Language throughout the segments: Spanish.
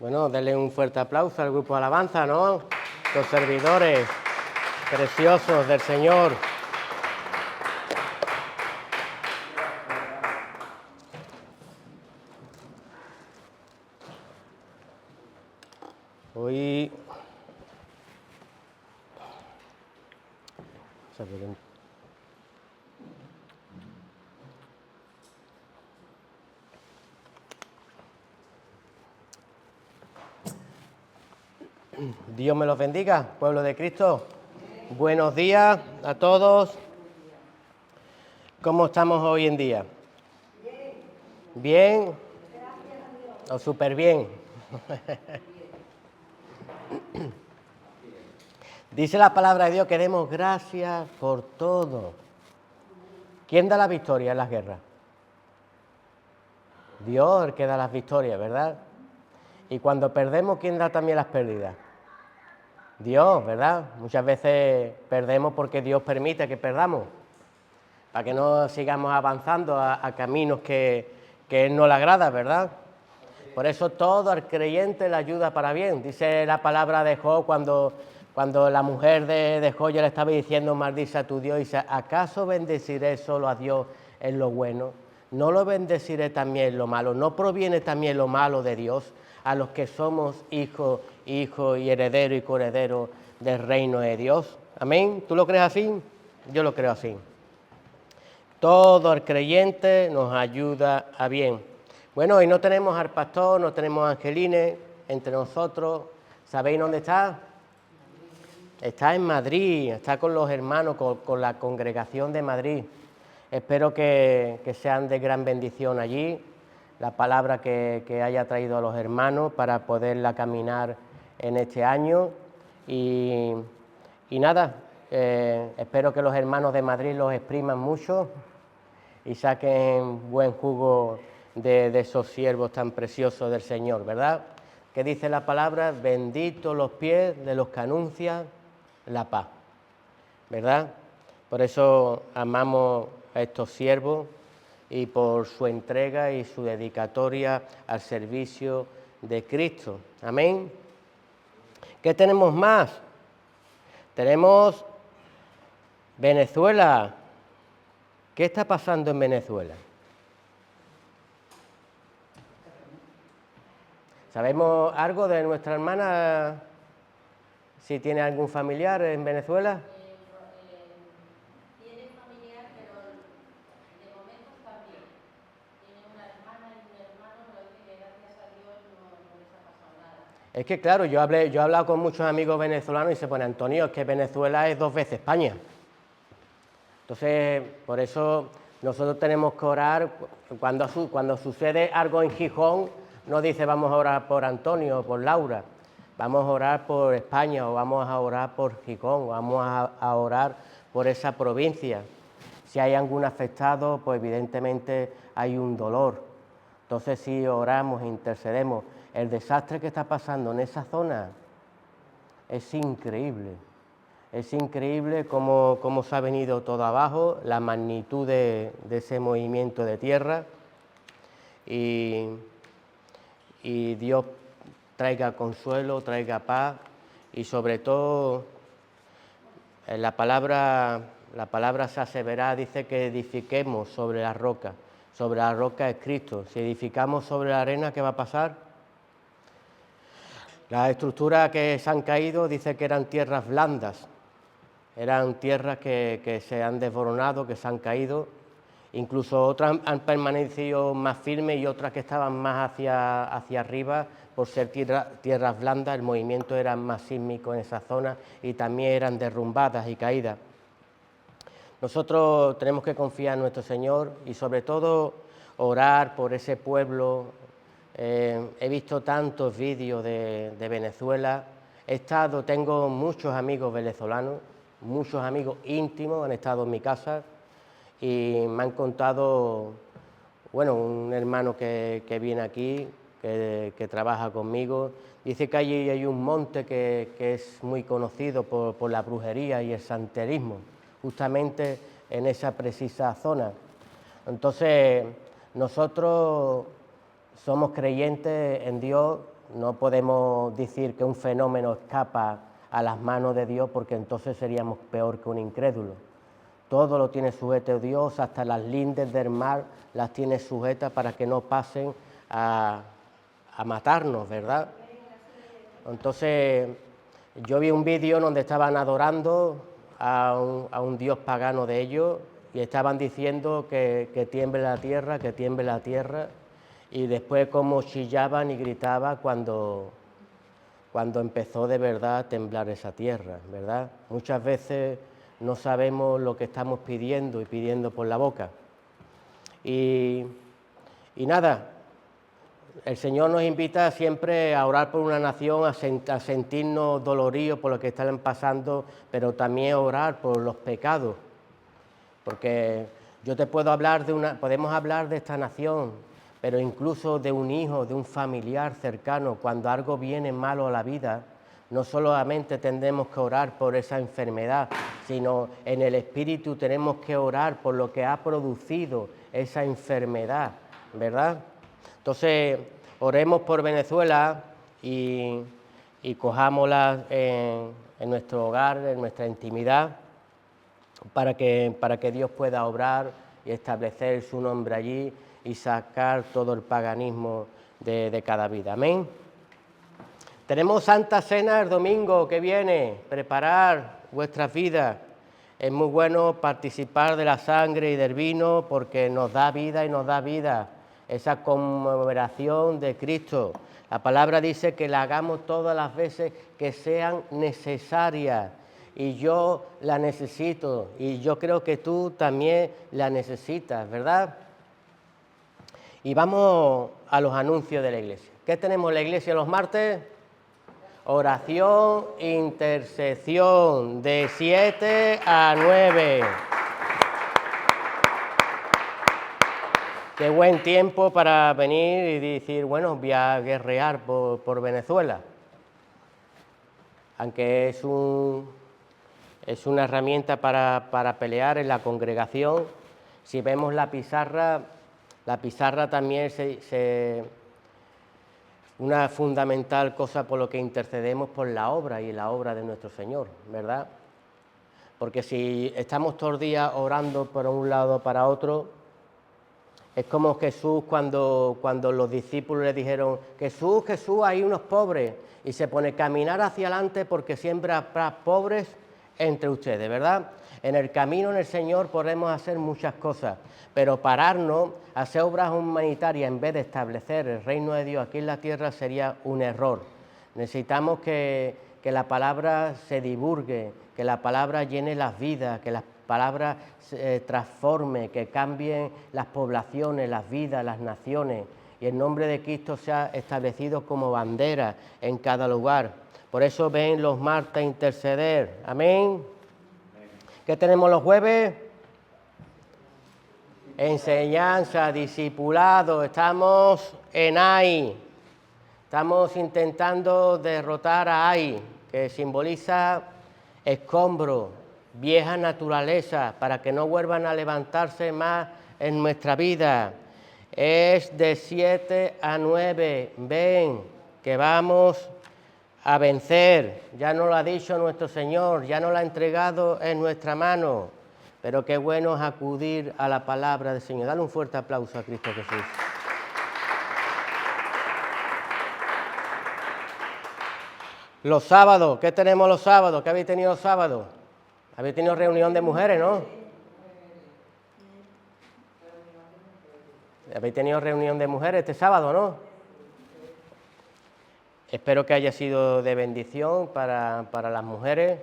Bueno, denle un fuerte aplauso al grupo Alabanza, ¿no? Los servidores preciosos del Señor. Hoy... Dios me los bendiga, pueblo de Cristo. Buenos días a todos. ¿Cómo estamos hoy en día? ¿Bien? ¿O súper bien? Dice la palabra de Dios que demos gracias por todo. ¿Quién da la victoria en las guerras? Dios, el que da las victorias, ¿verdad? Y cuando perdemos, ¿quién da también las pérdidas? Dios, ¿verdad? Muchas veces perdemos porque Dios permite que perdamos, para que no sigamos avanzando a caminos que Él no le agrada, ¿verdad? Por eso todo al creyente le ayuda para bien. Dice la palabra de Job cuando la mujer de Job ya le estaba diciendo, maldice a tu Dios, y dice, ¿acaso bendeciré solo a Dios en lo bueno? ¿No lo bendeciré también en lo malo? ¿No proviene también lo malo de Dios a los que somos hijos y herederos y coherederos del reino de Dios? ¿Amén? ¿Tú lo crees así? Yo lo creo así. Todo el creyente nos ayuda a bien. Bueno, hoy no tenemos al pastor, no tenemos a Angelines entre nosotros. ¿Sabéis dónde está? Está en Madrid, está con los hermanos, con la congregación de Madrid. Espero que sean de gran bendición allí, la palabra que haya traído a los hermanos para poderla caminar en este año. Y nada, espero que los hermanos de Madrid los expriman mucho y saquen buen jugo de esos siervos tan preciosos del Señor, ¿verdad? ¿Qué dice la palabra? Benditos los pies de los que anuncian la paz, ¿verdad? Por eso amamos a estos siervos y por su entrega y su dedicatoria al servicio de Cristo. Amén. ¿Qué tenemos más? Tenemos Venezuela. ¿Qué está pasando en Venezuela? ¿Sabemos algo de nuestra hermana? Si tiene algún familiar en Venezuela. Tiene familiar, pero de momento está bien. Tiene una hermana y un hermano, pero dice que gracias a Dios no les ha pasado nada. Es que claro, yo he hablado con muchos amigos venezolanos y se pone, Antonio, es que Venezuela es 2 veces España. Entonces, por eso nosotros tenemos que orar, cuando sucede algo en Gijón, no dice vamos a orar por Antonio o por Laura, vamos a orar por España o vamos a orar por Gijón, o vamos a orar por esa provincia. Si hay algún afectado, pues evidentemente hay un dolor. Entonces sí oramos, intercedemos. El desastre que está pasando en esa zona es increíble. Es increíble cómo se ha venido todo abajo, la magnitud de ese movimiento de tierra y Dios traiga consuelo, traiga paz y sobre todo la palabra se asevera, dice que edifiquemos sobre la roca es Cristo. Si edificamos sobre la arena, ¿qué va a pasar? Las estructuras que se han caído dice que eran tierras blandas. Eran tierras que se han desboronado, que se han caído, incluso otras han permanecido más firmes y otras que estaban más hacia arriba, por ser tierras blandas, el movimiento era más sísmico en esa zona y también eran derrumbadas y caídas. Nosotros tenemos que confiar en nuestro Señor y sobre todo orar por ese pueblo. He visto tantos vídeos de Venezuela, tengo muchos amigos venezolanos, muchos amigos íntimos han estado en mi casa y me han contado, bueno, un hermano que viene aquí, que trabaja conmigo, dice que allí hay un monte que es muy conocido por la brujería y el santerismo, justamente en esa precisa zona. Entonces, nosotros somos creyentes en Dios, no podemos decir que un fenómeno escapa a las manos de Dios, porque entonces seríamos peor que un incrédulo. Todo lo tiene sujeto Dios, hasta las lindes del mar las tiene sujetas para que no pasen a matarnos, ¿verdad? Entonces, yo vi un vídeo donde estaban adorando a un dios pagano de ellos y estaban diciendo que tiemble la tierra, que tiemble la tierra, y después como chillaban y gritaban cuando empezó de verdad a temblar esa tierra, ¿verdad? Muchas veces no sabemos lo que estamos pidiendo y pidiendo por la boca. Y nada, el Señor nos invita siempre a orar por una nación, a sentirnos doloridos por lo que están pasando, pero también a orar por los pecados. Porque yo te puedo hablar podemos hablar de esta nación, pero incluso de un hijo, de un familiar cercano, cuando algo viene malo a la vida, no solamente tendremos que orar por esa enfermedad, sino en el espíritu tenemos que orar por lo que ha producido esa enfermedad, ¿verdad? Entonces, oremos por Venezuela y cojámosla en nuestro hogar, en nuestra intimidad, para que Dios pueda obrar y establecer su nombre allí y sacar todo el paganismo de cada vida. Amén. Tenemos Santa Cena el domingo que viene. Preparar vuestras vidas. Es muy bueno participar de la sangre y del vino porque nos da vida y nos da vida. Esa conmemoración de Cristo. La palabra dice que la hagamos todas las veces que sean necesarias. Y yo la necesito. Y yo creo que tú también la necesitas, ¿verdad? Y vamos a los anuncios de la iglesia. ¿Qué tenemos en la iglesia los martes? Oración, intercesión, de 7 a 9. Qué buen tiempo para venir y decir, bueno, voy a guerrear por Venezuela. Aunque es una herramienta para pelear en la congregación. Si vemos la pizarra también una fundamental cosa por lo que intercedemos por la obra y la obra de nuestro Señor, ¿verdad? Porque si estamos todos los días orando por un lado para otro, es como Jesús cuando los discípulos le dijeron, Jesús, hay unos pobres, y se pone a caminar hacia adelante porque siempre habrá pobres entre ustedes, ¿verdad? En el camino en el Señor podemos hacer muchas cosas, pero pararnos, hacer obras humanitarias en vez de establecer el reino de Dios aquí en la tierra sería un error. Necesitamos que la palabra se divulgue, que la palabra llene las vidas, que la palabra transforme, que cambien las poblaciones, las vidas, las naciones, y el nombre de Cristo sea establecido como bandera en cada lugar. Por eso ven los martes a interceder. Amén. ¿Qué tenemos los jueves? Enseñanza, discipulado. Estamos en Ai. Estamos intentando derrotar a Ai, que simboliza escombro, vieja naturaleza, para que no vuelvan a levantarse más en nuestra vida. Es de 7 a 9. Ven, que vamos a vencer. Ya nos lo ha dicho nuestro Señor, ya nos lo ha entregado en nuestra mano. Pero qué bueno es acudir a la palabra del Señor. Dale un fuerte aplauso a Cristo Jesús. Los sábados, ¿qué tenemos los sábados? ¿Qué habéis tenido los sábados? Habéis tenido reunión de mujeres, ¿no? Habéis tenido reunión de mujeres este sábado, ¿no? Espero que haya sido de bendición para las mujeres.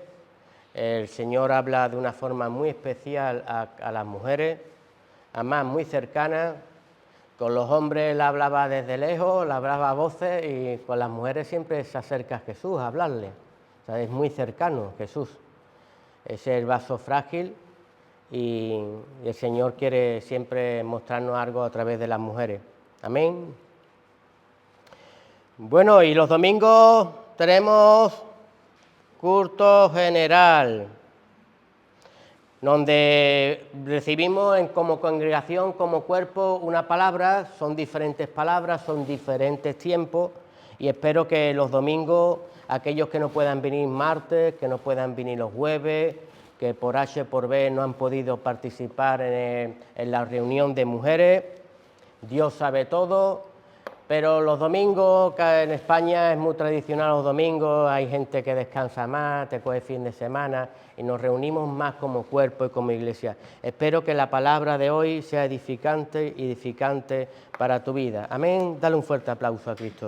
El Señor habla de una forma muy especial a las mujeres, además muy cercana. Con los hombres Él hablaba desde lejos, le hablaba a voces, y con las mujeres siempre se acerca a Jesús a hablarle. O sea, es muy cercano Jesús. Es el vaso frágil y el Señor quiere siempre mostrarnos algo a través de las mujeres. Amén. Bueno, y los domingos tenemos culto general. donde recibimos como congregación, como cuerpo, una palabra, son diferentes palabras, son diferentes tiempos, y espero que los domingos, aquellos que no puedan venir martes, que no puedan venir los jueves, que por H por B no han podido participar en la reunión de mujeres, Dios sabe todo, pero los domingos, que en España es muy tradicional los domingos, hay gente que descansa más, te coge fin de semana y nos reunimos más como cuerpo y como iglesia. Espero que la palabra de hoy sea edificante y edificante para tu vida. Amén. Dale un fuerte aplauso a Cristo.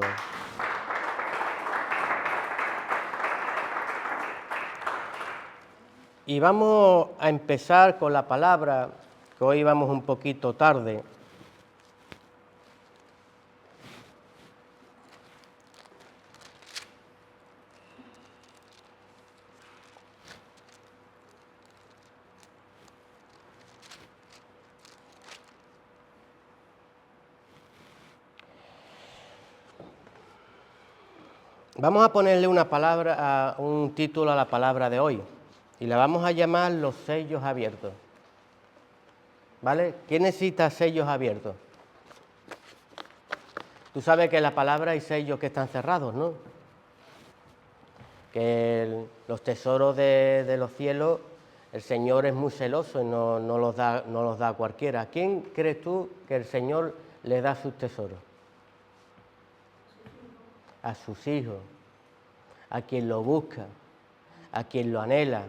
Y vamos a empezar con la palabra, que hoy vamos un poquito tarde. Vamos a ponerle un título a la palabra de hoy y la vamos a llamar los sellos abiertos. ¿Vale? ¿Quién necesita sellos abiertos? Tú sabes que en la palabra hay sellos que están cerrados, ¿no? Que los tesoros de los cielos, el Señor es muy celoso y no los da a cualquiera. ¿A quién crees tú que el Señor le da sus tesoros? A sus hijos, a quien lo busca, a quien lo anhela,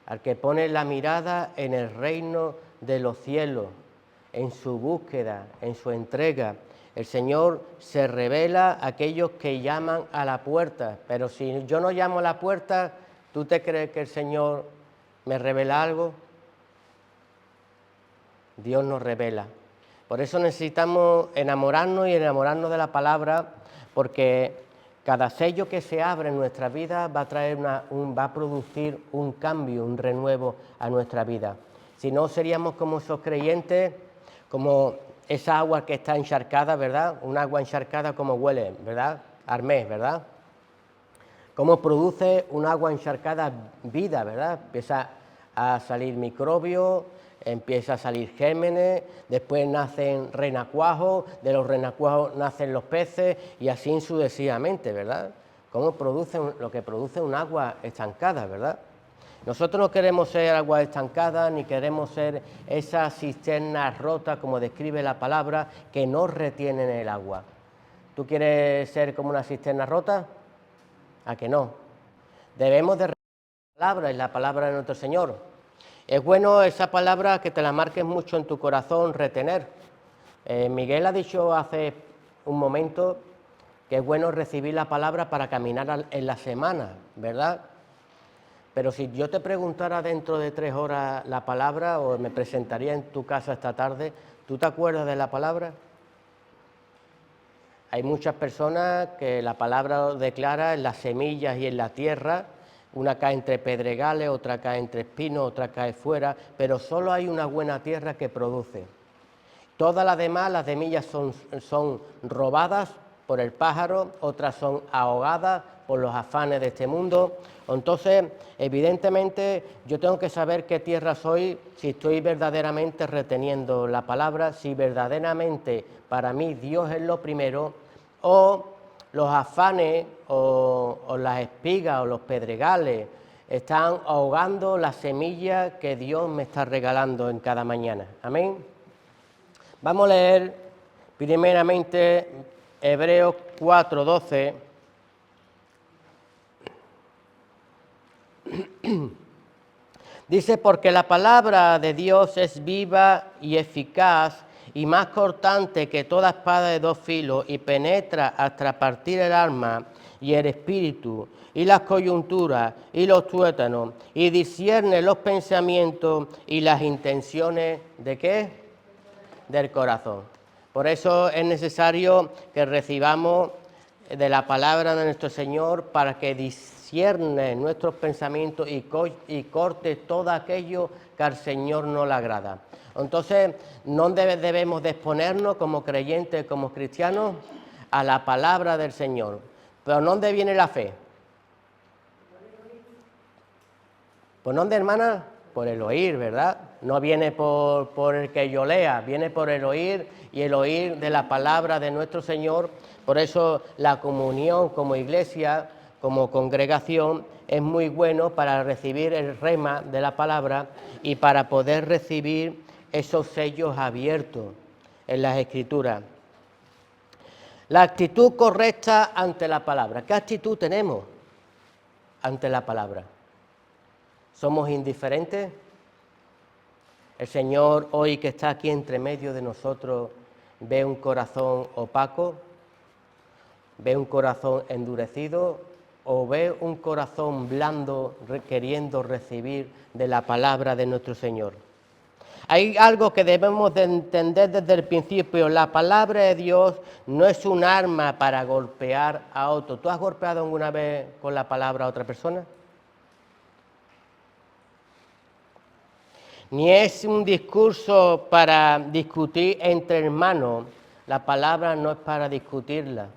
al que pone la mirada en el reino de los cielos, en su búsqueda, en su entrega. El Señor se revela a aquellos que llaman a la puerta, pero si yo no llamo a la puerta, ¿tú te crees que el Señor me revela algo? Dios nos revela. Por eso necesitamos enamorarnos y enamorarnos de la palabra, porque cada sello que se abre en nuestra vida va a producir un cambio, un renuevo a nuestra vida. Si no, seríamos como esos creyentes, como esa agua que está encharcada, ¿verdad? Un agua encharcada, como huele, ¿verdad? Armés, ¿verdad? Cómo produce un agua encharcada vida, ¿verdad? Empieza a salir microbios, empieza a salir gérmenes, después nacen renacuajos, de los renacuajos nacen los peces y así sucesivamente, ¿verdad? Cómo lo que produce un agua estancada, ¿verdad? Nosotros no queremos ser agua estancada ni queremos ser esas cisternas rotas, como describe la palabra, que no retienen el agua. ¿Tú quieres ser como una cisterna rota? ¿A que no? Debemos de la palabra de nuestro Señor. Es bueno esa palabra que te la marques mucho en tu corazón, retener. Miguel ha dicho hace un momento que es bueno recibir la palabra para caminar en la semana, ¿verdad? Pero si yo te preguntara dentro de 3 horas la palabra, o me presentaría en tu casa esta tarde, ¿tú te acuerdas de la palabra? Hay muchas personas que la palabra declara en las semillas y en la tierra, una cae entre pedregales, otra cae entre espinos, otra cae fuera, pero solo hay una buena tierra que produce. Todas las demás, las semillas son robadas por el pájaro, otras son ahogadas por los afanes de este mundo. Entonces, evidentemente, yo tengo que saber qué tierra soy, si estoy verdaderamente reteniendo la palabra, si verdaderamente para mí Dios es lo primero, o los afanes o las espigas o los pedregales están ahogando la semilla que Dios me está regalando en cada mañana. Amén. Vamos a leer primeramente Hebreos 4:12. Dice, porque la palabra de Dios es viva y eficaz y más cortante que toda espada de 2 filos y penetra hasta partir el alma y el espíritu y las coyunturas y los tuétanos y discierne los pensamientos y las intenciones ¿de qué? Del corazón. Por eso es necesario que recibamos de la palabra de nuestro Señor para que discierne nuestros pensamientos y corte todo aquello que al Señor no le agrada. Entonces, no debemos de exponernos como creyentes, como cristianos, a la palabra del Señor. ¿Pero dónde viene la fe? ¿Por dónde, hermana? por el oír, ¿verdad? No viene por el que yo lea, viene por el oír y el oír de la palabra de nuestro Señor. Por eso la comunión como iglesia, como congregación, es muy bueno para recibir el rema de la palabra y para poder recibir esos sellos abiertos en las Escrituras. La actitud correcta ante la palabra. ¿Qué actitud tenemos ante la palabra? ¿Somos indiferentes? El Señor, hoy que está aquí entre medio de nosotros, ve un corazón opaco, ve un corazón endurecido o ve un corazón blando queriendo recibir de la palabra de nuestro Señor. Hay algo que debemos de entender desde el principio: la palabra de Dios no es un arma para golpear a otro. ¿Tú has golpeado alguna vez con la palabra a otra persona? Ni es un discurso para discutir entre hermanos. La palabra no es para discutirla,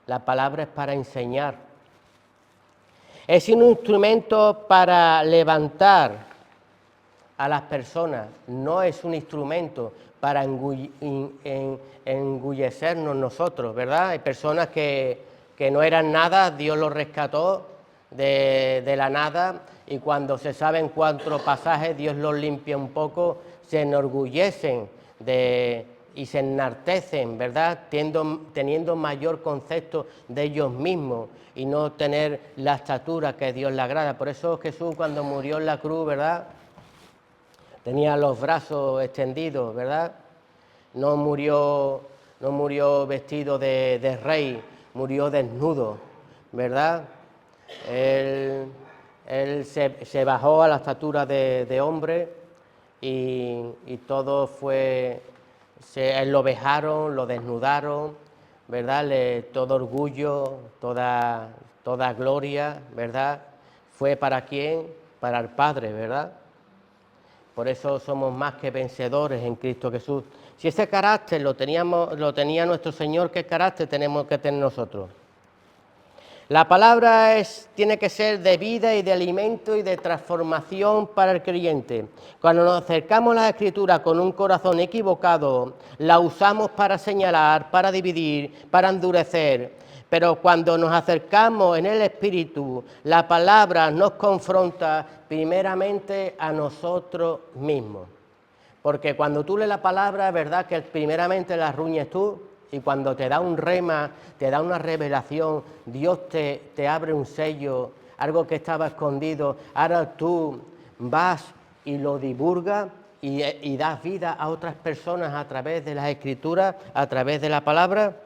la palabra es para enseñar. Es un instrumento para levantar a las personas, no es un instrumento para engullecernos nosotros, ¿verdad? Hay personas que no eran nada, Dios los rescató de la nada, y cuando se saben 4 pasajes, Dios los limpia un poco, se enorgullecen y se enaltecen, ¿verdad? Teniendo mayor concepto de ellos mismos y no tener la estatura que Dios le agrada. Por eso Jesús, cuando murió en la cruz, ¿verdad?, tenía los brazos extendidos, ¿verdad? No murió vestido de rey, murió desnudo, ¿verdad? Él se bajó a la estatura de hombre y todo fue... Él lo vejaron, lo desnudaron, ¿verdad? Todo orgullo, toda gloria, ¿verdad? ¿Fue para quién? Para el Padre, ¿verdad? Por eso somos más que vencedores en Cristo Jesús. Si ese carácter lo tenía nuestro Señor, ¿qué carácter tenemos que tener nosotros? La palabra tiene que ser de vida y de alimento y de transformación para el creyente. Cuando nos acercamos a la Escritura con un corazón equivocado, la usamos para señalar, para dividir, para endurecer. Pero cuando nos acercamos en el Espíritu, la palabra nos confronta primeramente a nosotros mismos. Porque cuando tú lees la palabra, es verdad que primeramente la ruñes tú, y cuando te da un rema, te da una revelación, Dios te abre un sello, algo que estaba escondido, ahora tú vas y lo divulgas y das vida a otras personas a través de las Escrituras, a través de la palabra.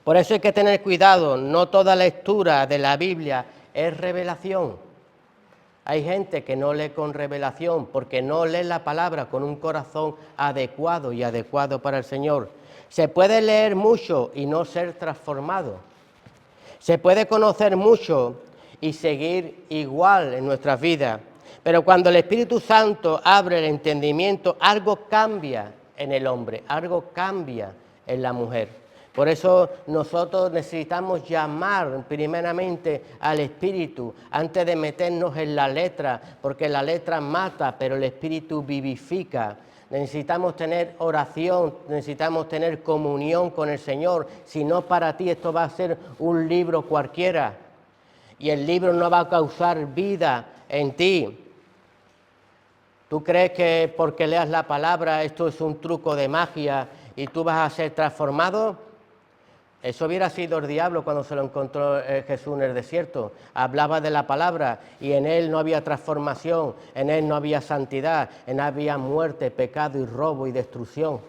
Por eso hay que tener cuidado, no toda lectura de la Biblia es revelación. Hay gente que no lee con revelación porque no lee la palabra con un corazón adecuado y adecuado para el Señor. Se puede leer mucho y no ser transformado. Se puede conocer mucho y seguir igual en nuestras vidas. Pero cuando el Espíritu Santo abre el entendimiento, algo cambia en el hombre, algo cambia en la mujer. Por eso nosotros necesitamos llamar primeramente al Espíritu antes de meternos en la letra, porque la letra mata, pero el Espíritu vivifica. Necesitamos tener oración, necesitamos tener comunión con el Señor. Si no, para ti esto va a ser un libro cualquiera y el libro no va a causar vida en ti. ¿Tú crees que porque leas la palabra esto es un truco de magia y tú vas a ser transformado? Eso hubiera sido el diablo cuando se lo encontró Jesús en el desierto. Hablaba de la palabra y en él no había transformación, en él no había santidad, en él había muerte, pecado y robo y destrucción.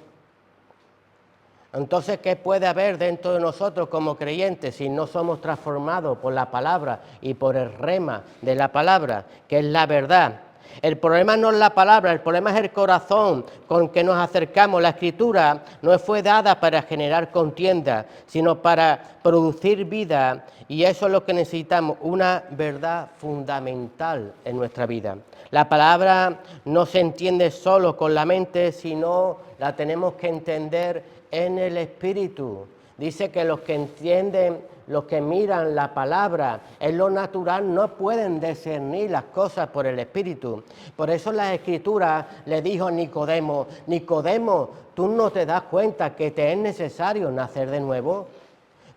Entonces, ¿qué puede haber dentro de nosotros como creyentes si no somos transformados por la palabra y por el rema de la palabra, que es la verdad? El problema no es la palabra, el problema es el corazón con que nos acercamos. La Escritura no fue dada para generar contienda, sino para producir vida, y eso es lo que necesitamos, una verdad fundamental en nuestra vida. La palabra no se entiende solo con la mente, sino la tenemos que entender en el Espíritu. Dice que los que entienden, los que miran la palabra en lo natural no pueden discernir las cosas por el Espíritu. Por eso las Escrituras le dijo a Nicodemo, Nicodemo, ¿tú no te das cuenta que te es necesario nacer de nuevo?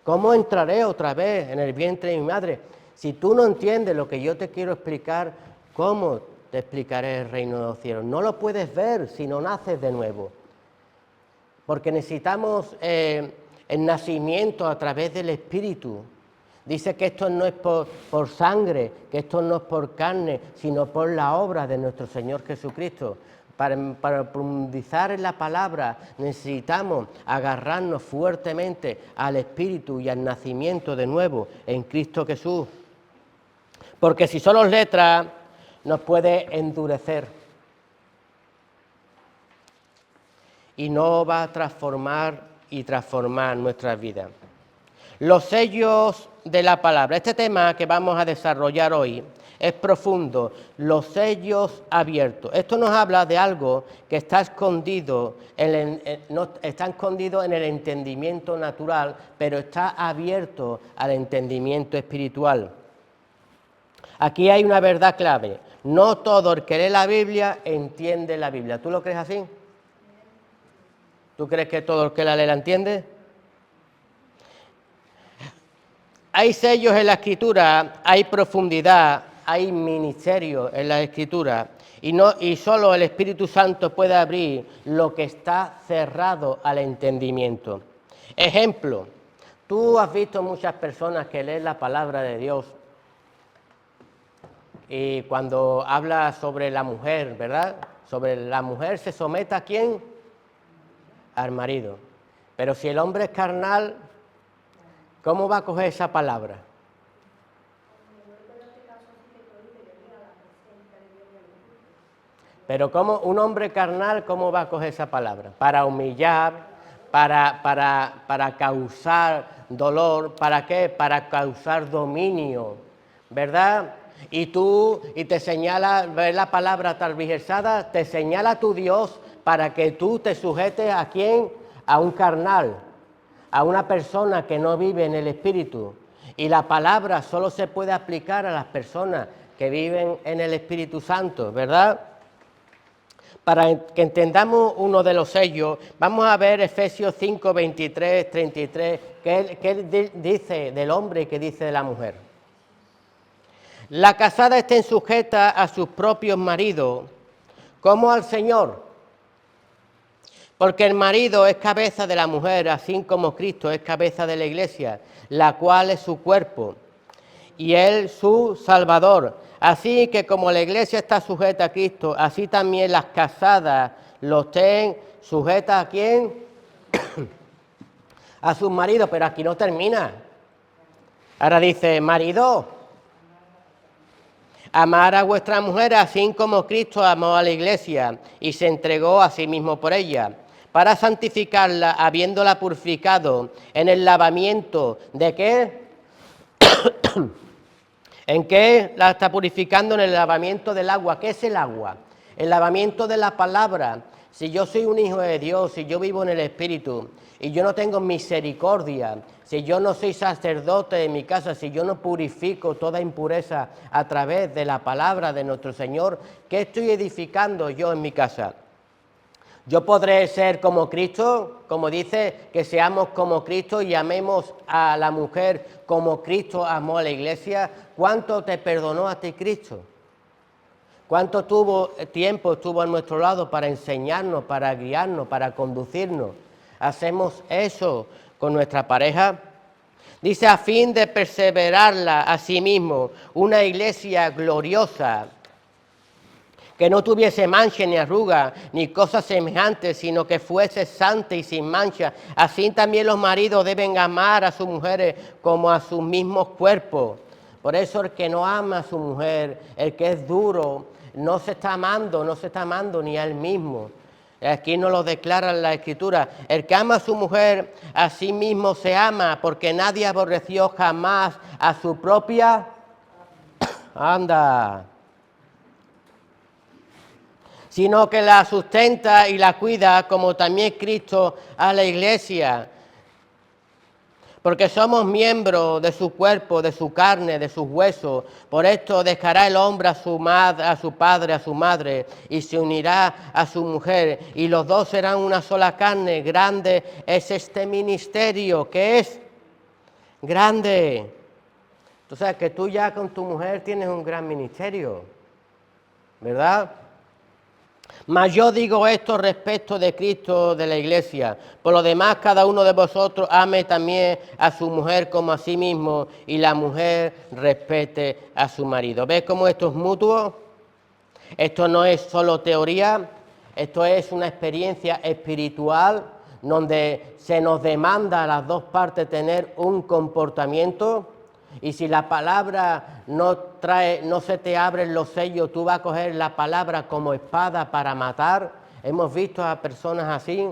¿Cómo entraré otra vez en el vientre de mi madre? Si tú no entiendes lo que yo te quiero explicar, ¿cómo te explicaré el reino de los cielos? No lo puedes ver si no naces de nuevo. Porque necesitamos el nacimiento a través del Espíritu. Dice que esto no es por sangre, que esto no es por carne, sino por la obra de nuestro Señor Jesucristo. Para profundizar en la palabra necesitamos agarrarnos fuertemente al Espíritu y al nacimiento de nuevo en Cristo Jesús. Porque si solo letras nos puede endurecer y no va a transformar nuestras vidas. Los sellos de la palabra. Este tema que vamos a desarrollar hoy es profundo, los sellos abiertos. Esto nos habla de algo que está escondido, está escondido en el entendimiento natural, pero está abierto al entendimiento espiritual. Aquí hay una verdad clave. No todo el que lee la Biblia entiende la Biblia. ¿Tú lo crees así? ¿Tú crees que todo el que la lee la entiende? Hay sellos en la Escritura, hay profundidad, hay ministerio en la Escritura y solo el Espíritu Santo puede abrir lo que está cerrado al entendimiento. Ejemplo, tú has visto muchas personas que leen la palabra de Dios y cuando habla sobre la mujer, ¿verdad? Sobre la mujer se somete ¿a quién? Al marido. Pero si el hombre es carnal, ¿cómo va a coger esa palabra? Pero ¿cómo un hombre carnal, cómo va a coger esa palabra? Para humillar, para causar dolor, ¿para qué? Para causar dominio, ¿verdad? Y te señala, ¿ves la palabra tergiversada? Te señala tu Dios para que tú te sujetes ¿a quién? A un carnal, a una persona que no vive en el Espíritu. Y la palabra solo se puede aplicar a las personas que viven en el Espíritu Santo, ¿verdad? Para que entendamos uno de los sellos, vamos a ver Efesios 5, 23, 33, que dice del hombre y que dice de la mujer. La casada estén sujeta a sus propios maridos, como al Señor. Porque el marido es cabeza de la mujer, así como Cristo es cabeza de la iglesia, la cual es su cuerpo, y él su Salvador. Así que como la iglesia está sujeta a Cristo, así también las casadas lo estén sujetas ¿a quién? A sus maridos, pero aquí no termina. Ahora dice, marido, amar a vuestra mujer así como Cristo amó a la iglesia y se entregó a sí mismo por ella, para santificarla, habiéndola purificado en el lavamiento de ¿qué? ¿En qué la está purificando? En el lavamiento del agua. ¿Qué es el agua? El lavamiento de la palabra. Si yo soy un hijo de Dios, si yo vivo en el Espíritu y yo no tengo misericordia, si yo no soy sacerdote de mi casa, si yo no purifico toda impureza a través de la palabra de nuestro Señor, ¿qué estoy edificando yo en mi casa? Yo podré ser como Cristo, como dice, que seamos como Cristo y amemos a la mujer como Cristo amó a la iglesia. ¿Cuánto te perdonó a ti Cristo? ¿Cuánto tiempo estuvo a nuestro lado para enseñarnos, para guiarnos, para conducirnos? ¿Hacemos eso con nuestra pareja? Dice, a fin de perseverarla a sí mismo, una iglesia gloriosa, que no tuviese mancha ni arruga, ni cosas semejantes, sino que fuese santa y sin mancha. Así también los maridos deben amar a sus mujeres como a sus mismos cuerpos. Por eso el que no ama a su mujer, el que es duro, no se está amando ni a él mismo. Aquí nos lo declara la Escritura. El que ama a su mujer, a sí mismo se ama, porque nadie aborreció jamás a su propia... ¡Anda! Sino que la sustenta y la cuida, como también Cristo a la iglesia. Porque somos miembros de su cuerpo, de su carne, de sus huesos. Por esto dejará el hombre a su padre, a su madre, y se unirá a su mujer, y los dos serán una sola carne. Grande es este ministerio, ¿qué es? Grande. Tú sabes que tú ya con tu mujer tienes un gran ministerio, ¿verdad? Mas yo digo esto respecto de Cristo, de la Iglesia. Por lo demás, cada uno de vosotros ame también a su mujer como a sí mismo, y la mujer respete a su marido. ¿Ves cómo esto es mutuo? Esto no es solo teoría, esto es una experiencia espiritual donde se nos demanda a las dos partes tener un comportamiento. Y si la palabra no se te abren los sellos, tú vas a coger la palabra como espada para matar. Hemos visto a personas así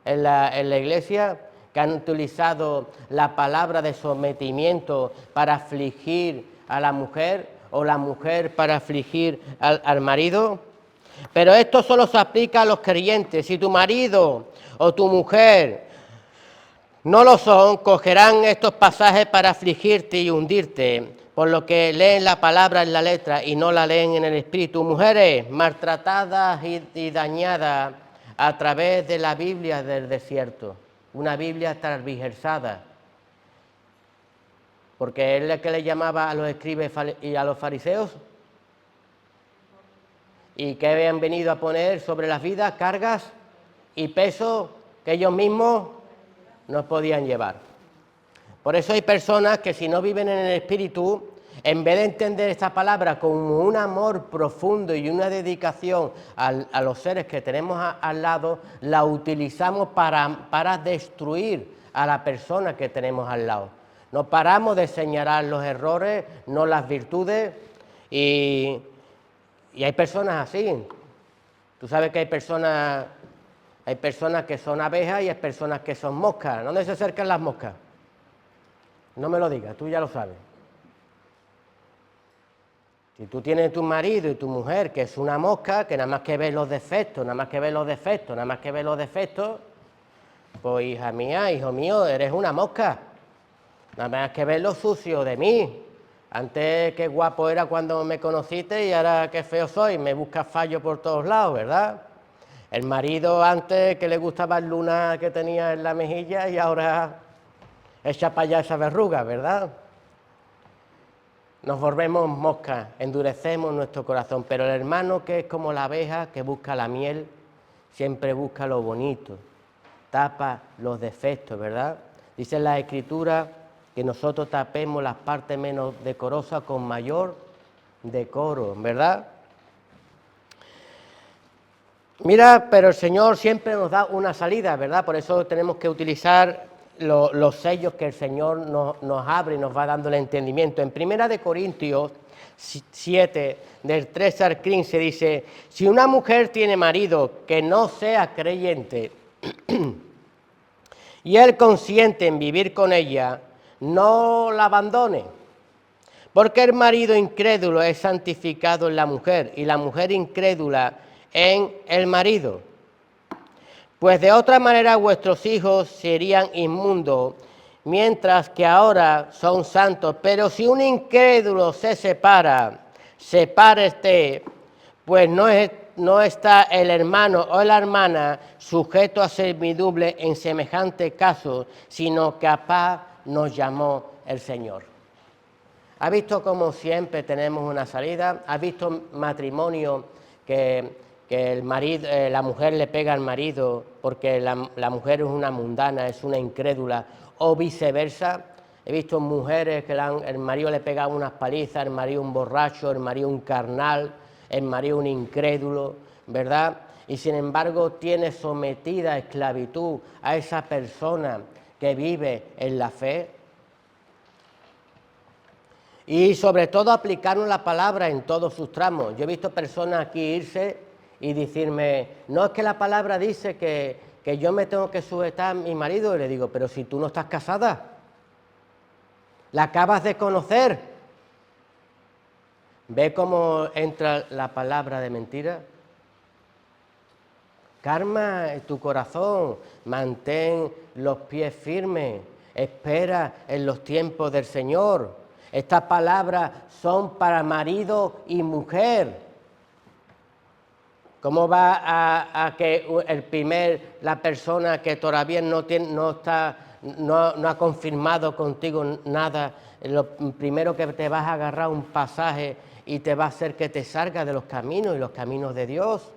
en la iglesia que han utilizado la palabra de sometimiento para afligir a la mujer o la mujer para afligir al marido. Pero esto solo se aplica a los creyentes. Si tu marido o tu mujer no lo son, cogerán estos pasajes para afligirte y hundirte, por lo que leen la palabra en la letra y no la leen en el espíritu. Mujeres maltratadas y dañadas a través de la Biblia del desierto, una Biblia transversada, porque él es el que le llamaba a los escribas y a los fariseos, y que habían venido a poner sobre las vidas cargas y pesos que ellos mismos no podían llevar. Por eso hay personas que si no viven en el Espíritu, en vez de entender esta palabra como un amor profundo y una dedicación a los seres que tenemos al lado, la utilizamos para destruir a la persona que tenemos al lado. No paramos de señalar los errores, no las virtudes, y hay personas así. Tú sabes que hay personas que son abejas y hay personas que son moscas. ¿Dónde se acercan las moscas? No me lo digas, tú ya lo sabes. Si tú tienes tu marido y tu mujer que es una mosca, que nada más que ve los defectos, nada más que ve los defectos, nada más que ve los defectos, pues hija mía, hijo mío, eres una mosca. Nada más que ver lo sucio de mí. Antes qué guapo era cuando me conociste y ahora qué feo soy, me buscas fallo por todos lados, ¿verdad? El marido antes que le gustaba el luna que tenía en la mejilla y ahora echa para allá esa verruga, ¿verdad? Nos volvemos moscas, endurecemos nuestro corazón, pero el hermano que es como la abeja que busca la miel, siempre busca lo bonito, tapa los defectos, ¿verdad? Dice la Escritura que nosotros tapemos las partes menos decorosas con mayor decoro, ¿verdad? Mira, pero el Señor siempre nos da una salida, ¿verdad? Por eso tenemos que utilizar los sellos que el Señor nos abre y nos va dando el entendimiento. En 1 Corintios 7, del 3 al 15, dice: si una mujer tiene marido que no sea creyente y él consiente en vivir con ella, no la abandone, porque el marido incrédulo es santificado en la mujer y la mujer incrédula en el marido. Pues de otra manera vuestros hijos serían inmundos, mientras que ahora son santos. Pero si un incrédulo se separa, sepárese, pues no está el hermano o la hermana sujeto a servidumbre en semejante caso, sino que a paz nos llamó el Señor. ¿Ha visto cómo siempre tenemos una salida? ¿Ha visto matrimonio que el marido, la mujer le pega al marido porque la mujer es una mundana, es una incrédula, o viceversa? He visto mujeres que el marido le pega unas palizas, el marido un borracho, el marido un carnal, el marido un incrédulo, ¿verdad? Y sin embargo tiene sometida a esclavitud a esa persona que vive en la fe. Y sobre todo aplicarnos la palabra en todos sus tramos. Yo he visto personas aquí irse y decirme: no, es que la palabra dice que yo me tengo que sujetar a mi marido. Y le digo: pero si tú no estás casada, la acabas de conocer. ¿Ve cómo entra la palabra de mentira? Calma tu corazón, mantén los pies firmes, espera en los tiempos del Señor. Estas palabras son para marido y mujer. ¿Cómo va a que la persona que todavía no ha confirmado contigo nada, lo primero que te vas a agarrar un pasaje y te va a hacer que te salgas de los caminos y los caminos de Dios?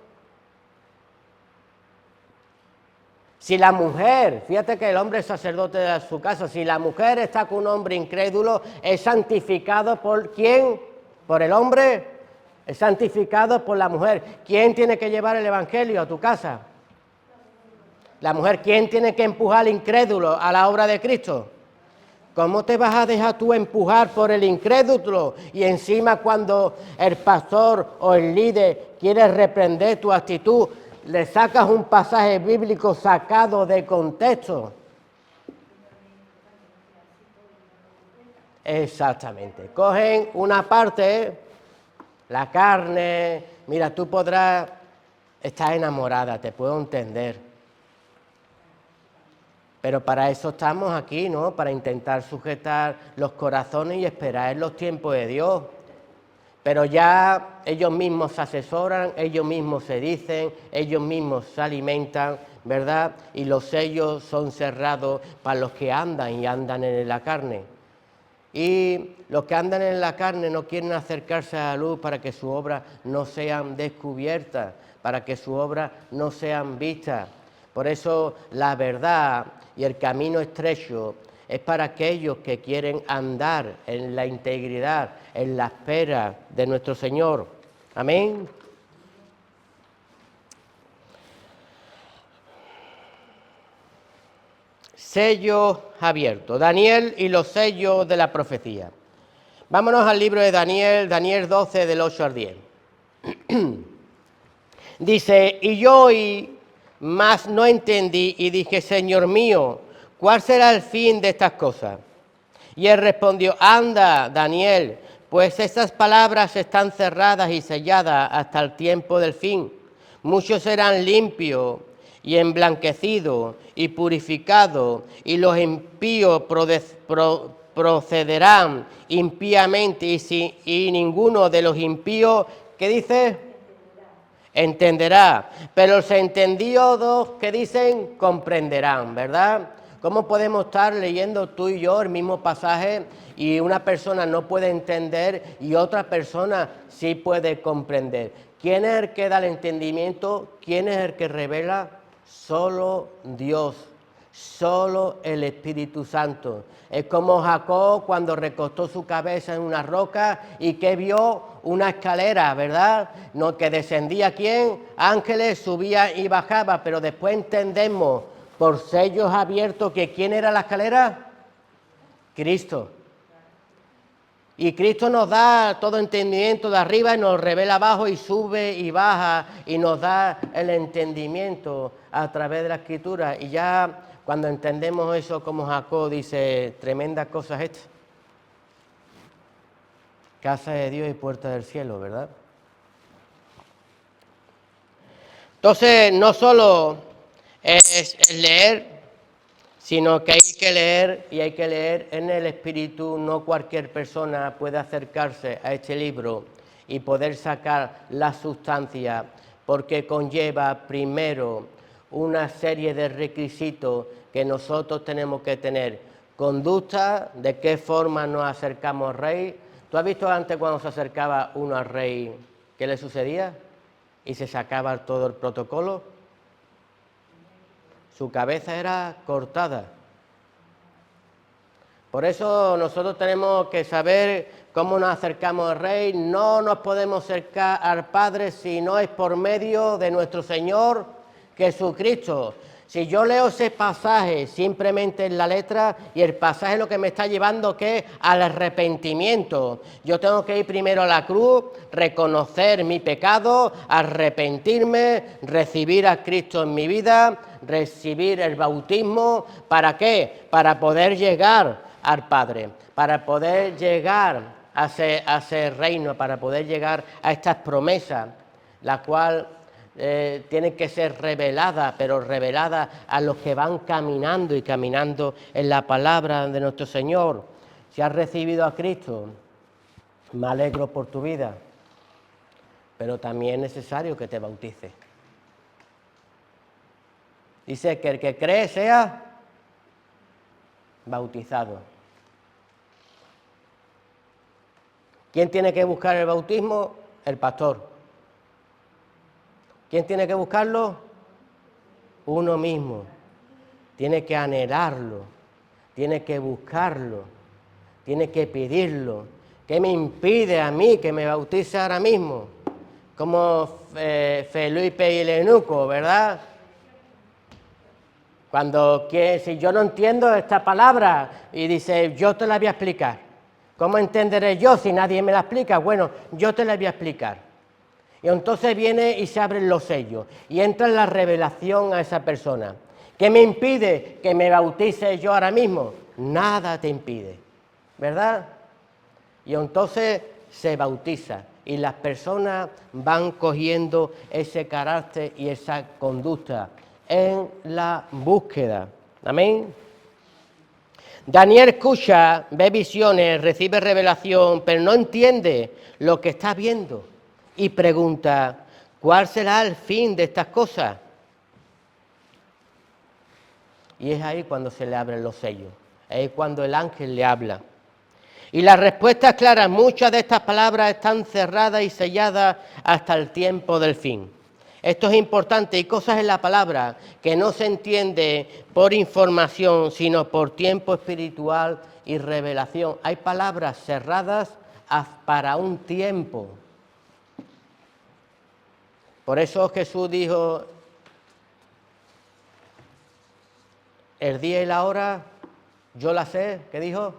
Si la mujer, fíjate que el hombre es sacerdote de su casa, si la mujer está con un hombre incrédulo, ¿es santificado por quién? ¿Por el hombre? Es santificado por la mujer. ¿Quién tiene que llevar el evangelio a tu casa? La mujer. ¿Quién tiene que empujar al incrédulo a la obra de Cristo? ¿Cómo te vas a dejar tú empujar por el incrédulo? Y encima cuando el pastor o el líder quiere reprender tu actitud, le sacas un pasaje bíblico sacado de contexto. Exactamente. Cogen una parte, la carne, mira, tú podrás estar enamorada, te puedo entender. Pero para eso estamos aquí, ¿no? Para intentar sujetar los corazones y esperar en los tiempos de Dios. Pero ya ellos mismos se asesoran, ellos mismos se dicen, ellos mismos se alimentan, ¿verdad? Y los sellos son cerrados para los que andan y andan en la carne. Y los que andan en la carne no quieren acercarse a la luz para que sus obras no sean descubiertas, para que sus obras no sean vistas. Por eso la verdad y el camino estrecho es para aquellos que quieren andar en la integridad, en la espera de nuestro Señor. Amén. Sello abierto. Daniel y los sellos de la profecía. Vámonos al libro de Daniel, Daniel 12, del 8 al 10. Dice, y yo oí, mas no entendí, y dije, Señor mío, ¿cuál será el fin de estas cosas? Y él respondió, anda, Daniel, pues estas palabras están cerradas y selladas hasta el tiempo del fin. Muchos serán limpios y emblanquecidos y purificados, y los impíos procederán impíamente, y ninguno de los impíos, ¿qué dice? Entenderá. Pero los entendidos, ¿qué dicen? Comprenderán, ¿verdad? ¿Cómo podemos estar leyendo tú y yo el mismo pasaje y una persona no puede entender y otra persona sí puede comprender? ¿Quién es el que da el entendimiento? ¿Quién es el que revela? Solo Dios, solo el Espíritu Santo. Es como Jacob cuando recostó su cabeza en una roca y que vio una escalera, ¿verdad? No, que descendía ¿quién? Ángeles, subía y bajaba, pero después entendemos por sellos abiertos que ¿quién era la escalera? Cristo. Y Cristo nos da todo entendimiento de arriba y nos revela abajo y sube y baja y nos da el entendimiento a través de la Escritura. Y ya cuando entendemos eso como Jacob dice, tremendas cosas estas. Casa de Dios y puerta del cielo, ¿verdad? Entonces, no solo es leer, sino que hay que leer y hay que leer en el Espíritu. No cualquier persona puede acercarse a este libro y poder sacar la sustancia, porque conlleva primero una serie de requisitos que nosotros tenemos que tener. Conducta, de qué forma nos acercamos al rey. ¿Tú has visto antes cuando se acercaba uno al rey, qué le sucedía? Y se sacaba todo el protocolo. Su cabeza era cortada. Por eso nosotros tenemos que saber cómo nos acercamos al Rey. No nos podemos acercar al Padre si no es por medio de nuestro Señor Jesucristo. Si yo leo ese pasaje simplemente en la letra y el pasaje lo que me está llevando ¿qué? Al arrepentimiento. Yo tengo que ir primero a la cruz, reconocer mi pecado, arrepentirme, recibir a Cristo en mi vida, recibir el bautismo. ¿Para qué? Para poder llegar al Padre, para poder llegar a ese reino, para poder llegar a estas promesas, la cual tienen que ser reveladas, pero reveladas a los que van caminando y caminando en la palabra de nuestro Señor. Si has recibido a Cristo, me alegro por tu vida, pero también es necesario que te bautices. Dice que el que cree sea bautizado. ¿Quién tiene que buscar el bautismo? El pastor. ¿Quién tiene que buscarlo? Uno mismo. Tiene que anhelarlo, tiene que buscarlo, tiene que pedirlo. ¿Qué me impide a mí que me bautice ahora mismo? Como Felipe y el eunuco, ¿verdad? Si yo no entiendo esta palabra y dice, yo te la voy a explicar. ¿Cómo entenderé yo si nadie me la explica? Bueno, yo te la voy a explicar. Y entonces viene y se abren los sellos y entra la revelación a esa persona. ¿Qué me impide que me bautice yo ahora mismo? Nada te impide, ¿verdad? Y entonces se bautiza y las personas van cogiendo ese carácter y esa conducta en la búsqueda. Amén. Daniel escucha, ve visiones, recibe revelación, pero no entiende lo que está viendo y pregunta, ¿cuál será el fin de estas cosas? Y es ahí cuando se le abren los sellos, es cuando el ángel le habla. Y la respuesta es clara, muchas de estas palabras están cerradas y selladas hasta el tiempo del fin. Esto es importante, hay cosas en la palabra que no se entiende por información, sino por tiempo espiritual y revelación. Hay palabras cerradas para un tiempo. Por eso Jesús dijo, el día y la hora, yo la sé, ¿qué dijo?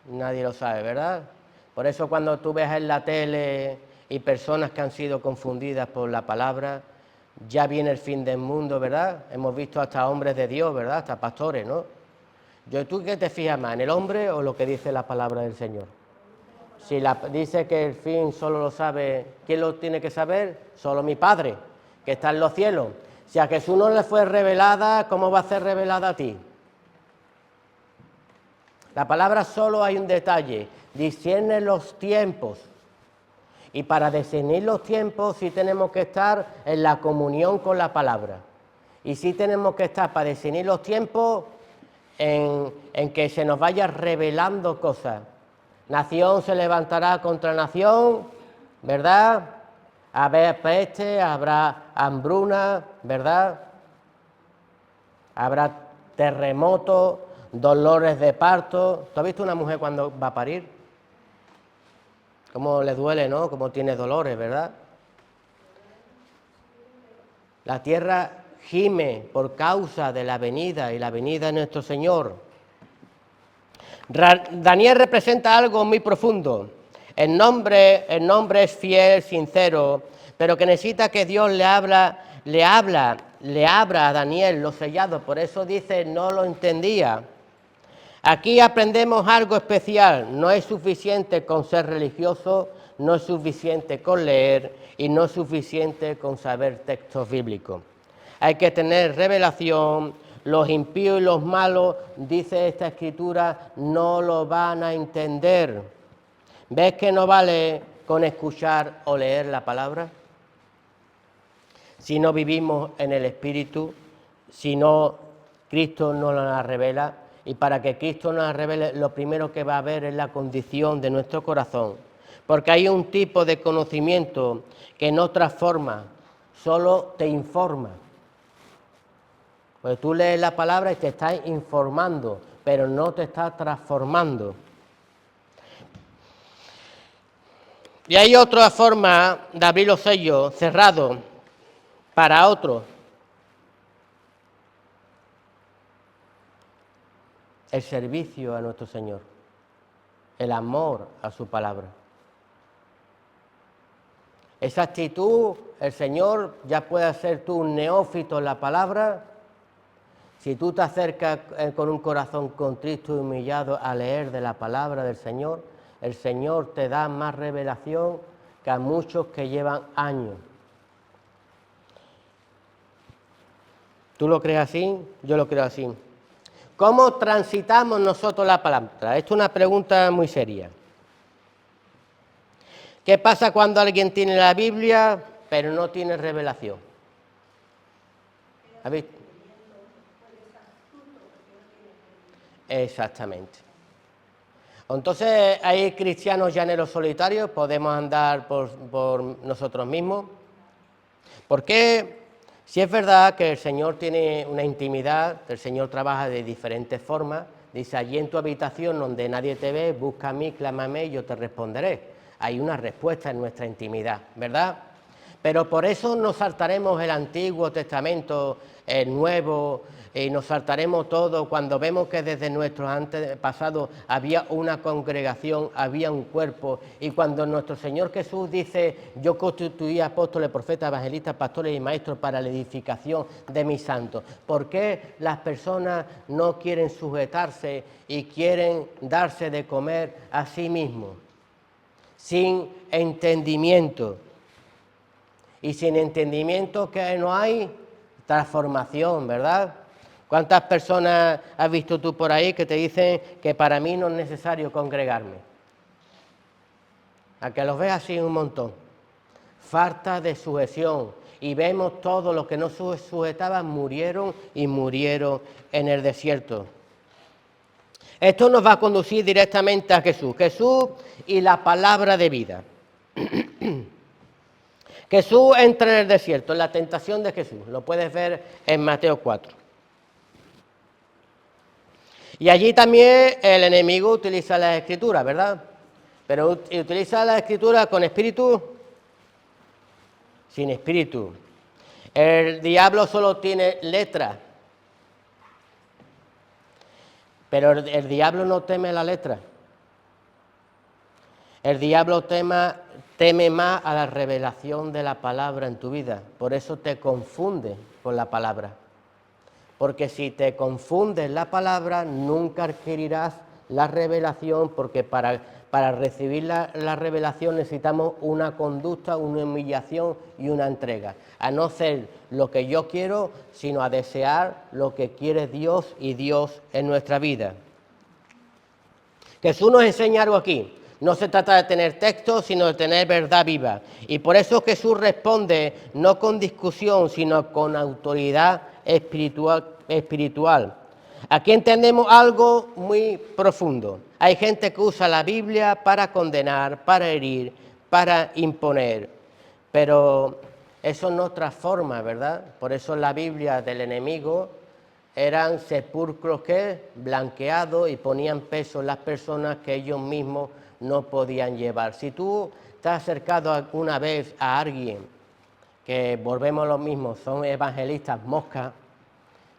Nadie lo sabe, ¿verdad? Por eso cuando tú ves en la tele y personas que han sido confundidas por la palabra, ya viene el fin del mundo, ¿verdad? Hemos visto hasta hombres de Dios, ¿verdad? Hasta pastores, ¿no? ¿Tú qué te fijas más, en el hombre o lo que dice la palabra del Señor? Si dice que el fin solo lo sabe, ¿quién lo tiene que saber? Solo mi Padre, que está en los cielos. Si a Jesús no le fue revelada, ¿cómo va a ser revelada a ti? La palabra solo hay un detalle, discierne los tiempos. Y para discernir los tiempos sí tenemos que estar en la comunión con la palabra. Y sí tenemos que estar para discernir los tiempos en que se nos vaya revelando cosas. Nación se levantará contra nación, ¿verdad? Habrá peste, habrá hambruna, ¿verdad? Habrá terremotos, dolores de parto. ¿Tú has visto una mujer cuando va a parir? Cómo le duele, ¿no? Cómo tiene dolores, ¿verdad? La tierra gime por causa de la venida y la venida de nuestro Señor. Daniel representa algo muy profundo. El nombre es fiel, sincero, pero que necesita que Dios le abra a Daniel lo sellado. Por eso dice, no lo entendía. Aquí aprendemos algo especial. No es suficiente con ser religioso, no es suficiente con leer y no es suficiente con saber textos bíblicos. Hay que tener revelación. Los impíos y los malos, dice esta escritura, no lo van a entender. ¿Ves que no vale con escuchar o leer la palabra? Si no vivimos en el Espíritu, si no, Cristo no nos la revela. Y para que Cristo nos la revele, lo primero que va a haber es la condición de nuestro corazón. Porque hay un tipo de conocimiento que no transforma, solo te informa. Pues tú lees la palabra y te estás informando, pero no te estás transformando. Y hay otra forma de abrir los sellos cerrados para otros. El servicio a nuestro Señor, el amor a su palabra. Esa actitud, el Señor, ya puede ser tú un neófito en la palabra. Si tú te acercas con un corazón contrito y humillado a leer de la palabra del Señor, el Señor te da más revelación que a muchos que llevan años. ¿Tú lo crees así? Yo lo creo así. ¿Cómo transitamos nosotros la palabra? Esto es una pregunta muy seria. ¿Qué pasa cuando alguien tiene la Biblia pero no tiene revelación? ¿Habéis? Exactamente. Entonces, hay cristianos llaneros solitarios, podemos andar por nosotros mismos. Porque si es verdad que el Señor tiene una intimidad, que el Señor trabaja de diferentes formas, dice, allí en tu habitación donde nadie te ve, busca a mí, clámame y yo te responderé. Hay una respuesta en nuestra intimidad, ¿verdad? Pero por eso nos saltaremos el Antiguo Testamento, el Nuevo, y nos saltaremos todo cuando vemos que desde nuestros antepasados había una congregación, había un cuerpo, y cuando nuestro Señor Jesús dice, yo constituí apóstoles, profetas, evangelistas, pastores y maestros para la edificación de mis santos. ¿Por qué las personas no quieren sujetarse y quieren darse de comer a sí mismos? Sin entendimiento. Y sin entendimiento que no hay transformación, ¿verdad? ¿Cuántas personas has visto tú por ahí que te dicen que para mí no es necesario congregarme? A que los ves así un montón. Falta de sujeción. Y vemos todo lo que no se sujetaban murieron y murieron en el desierto. Esto nos va a conducir directamente a Jesús. Jesús y la palabra de vida. Jesús entra en el desierto, en la tentación de Jesús. Lo puedes ver en Mateo 4. Y allí también el enemigo utiliza la escritura, ¿verdad? Pero utiliza la escritura con espíritu, sin espíritu. El diablo solo tiene letra. Pero el diablo no teme la letra. El diablo teme más a la revelación de la palabra en tu vida. Por eso te confunde con la palabra. Porque si te confundes la palabra, nunca adquirirás la revelación, porque para recibir la revelación necesitamos una conducta, una humillación y una entrega. A no ser lo que yo quiero, sino a desear lo que quiere Dios y Dios en nuestra vida. Jesús nos enseña algo aquí. No se trata de tener texto, sino de tener verdad viva. Y por eso Jesús responde no con discusión, sino con autoridad espiritual. Aquí entendemos algo muy profundo. Hay gente que usa la Biblia para condenar, para herir, para imponer. Pero eso no transforma, ¿verdad? Por eso la Biblia del enemigo eran sepulcros que blanqueados y ponían peso en las personas que ellos mismos no podían llevar. Si tú te has acercado alguna vez a alguien, que volvemos a lo mismo, son evangelistas moscas,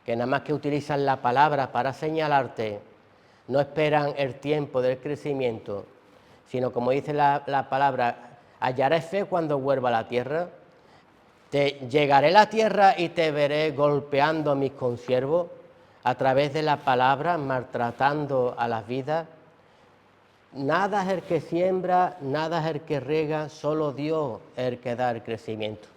que nada más que utilizan la palabra para señalarte, no esperan el tiempo del crecimiento, sino como dice la palabra, hallaré fe cuando vuelva a la tierra, llegaré a la tierra y te veré golpeando a mis consiervos a través de la palabra, maltratando a las vidas. Nada es el que siembra, nada es el que riega, solo Dios es el que da el crecimiento.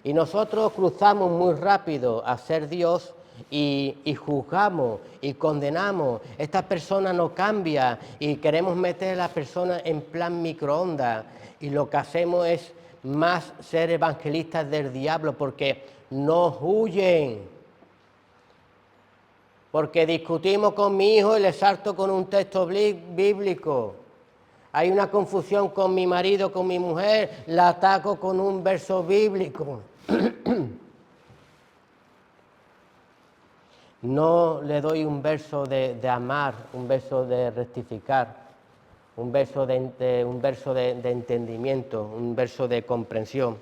Y nosotros cruzamos muy rápido a ser Dios y juzgamos y condenamos. Esta persona no cambia y queremos meter a la persona en plan microondas. Y lo que hacemos es más ser evangelistas del diablo porque nos huyen. Porque discutimos con mi hijo y le salto con un texto bíblico. Hay una confusión con mi marido, con mi mujer, la ataco con un verso bíblico. No le doy un verso de amar, un verso de rectificar, un verso de entendimiento, un verso de comprensión.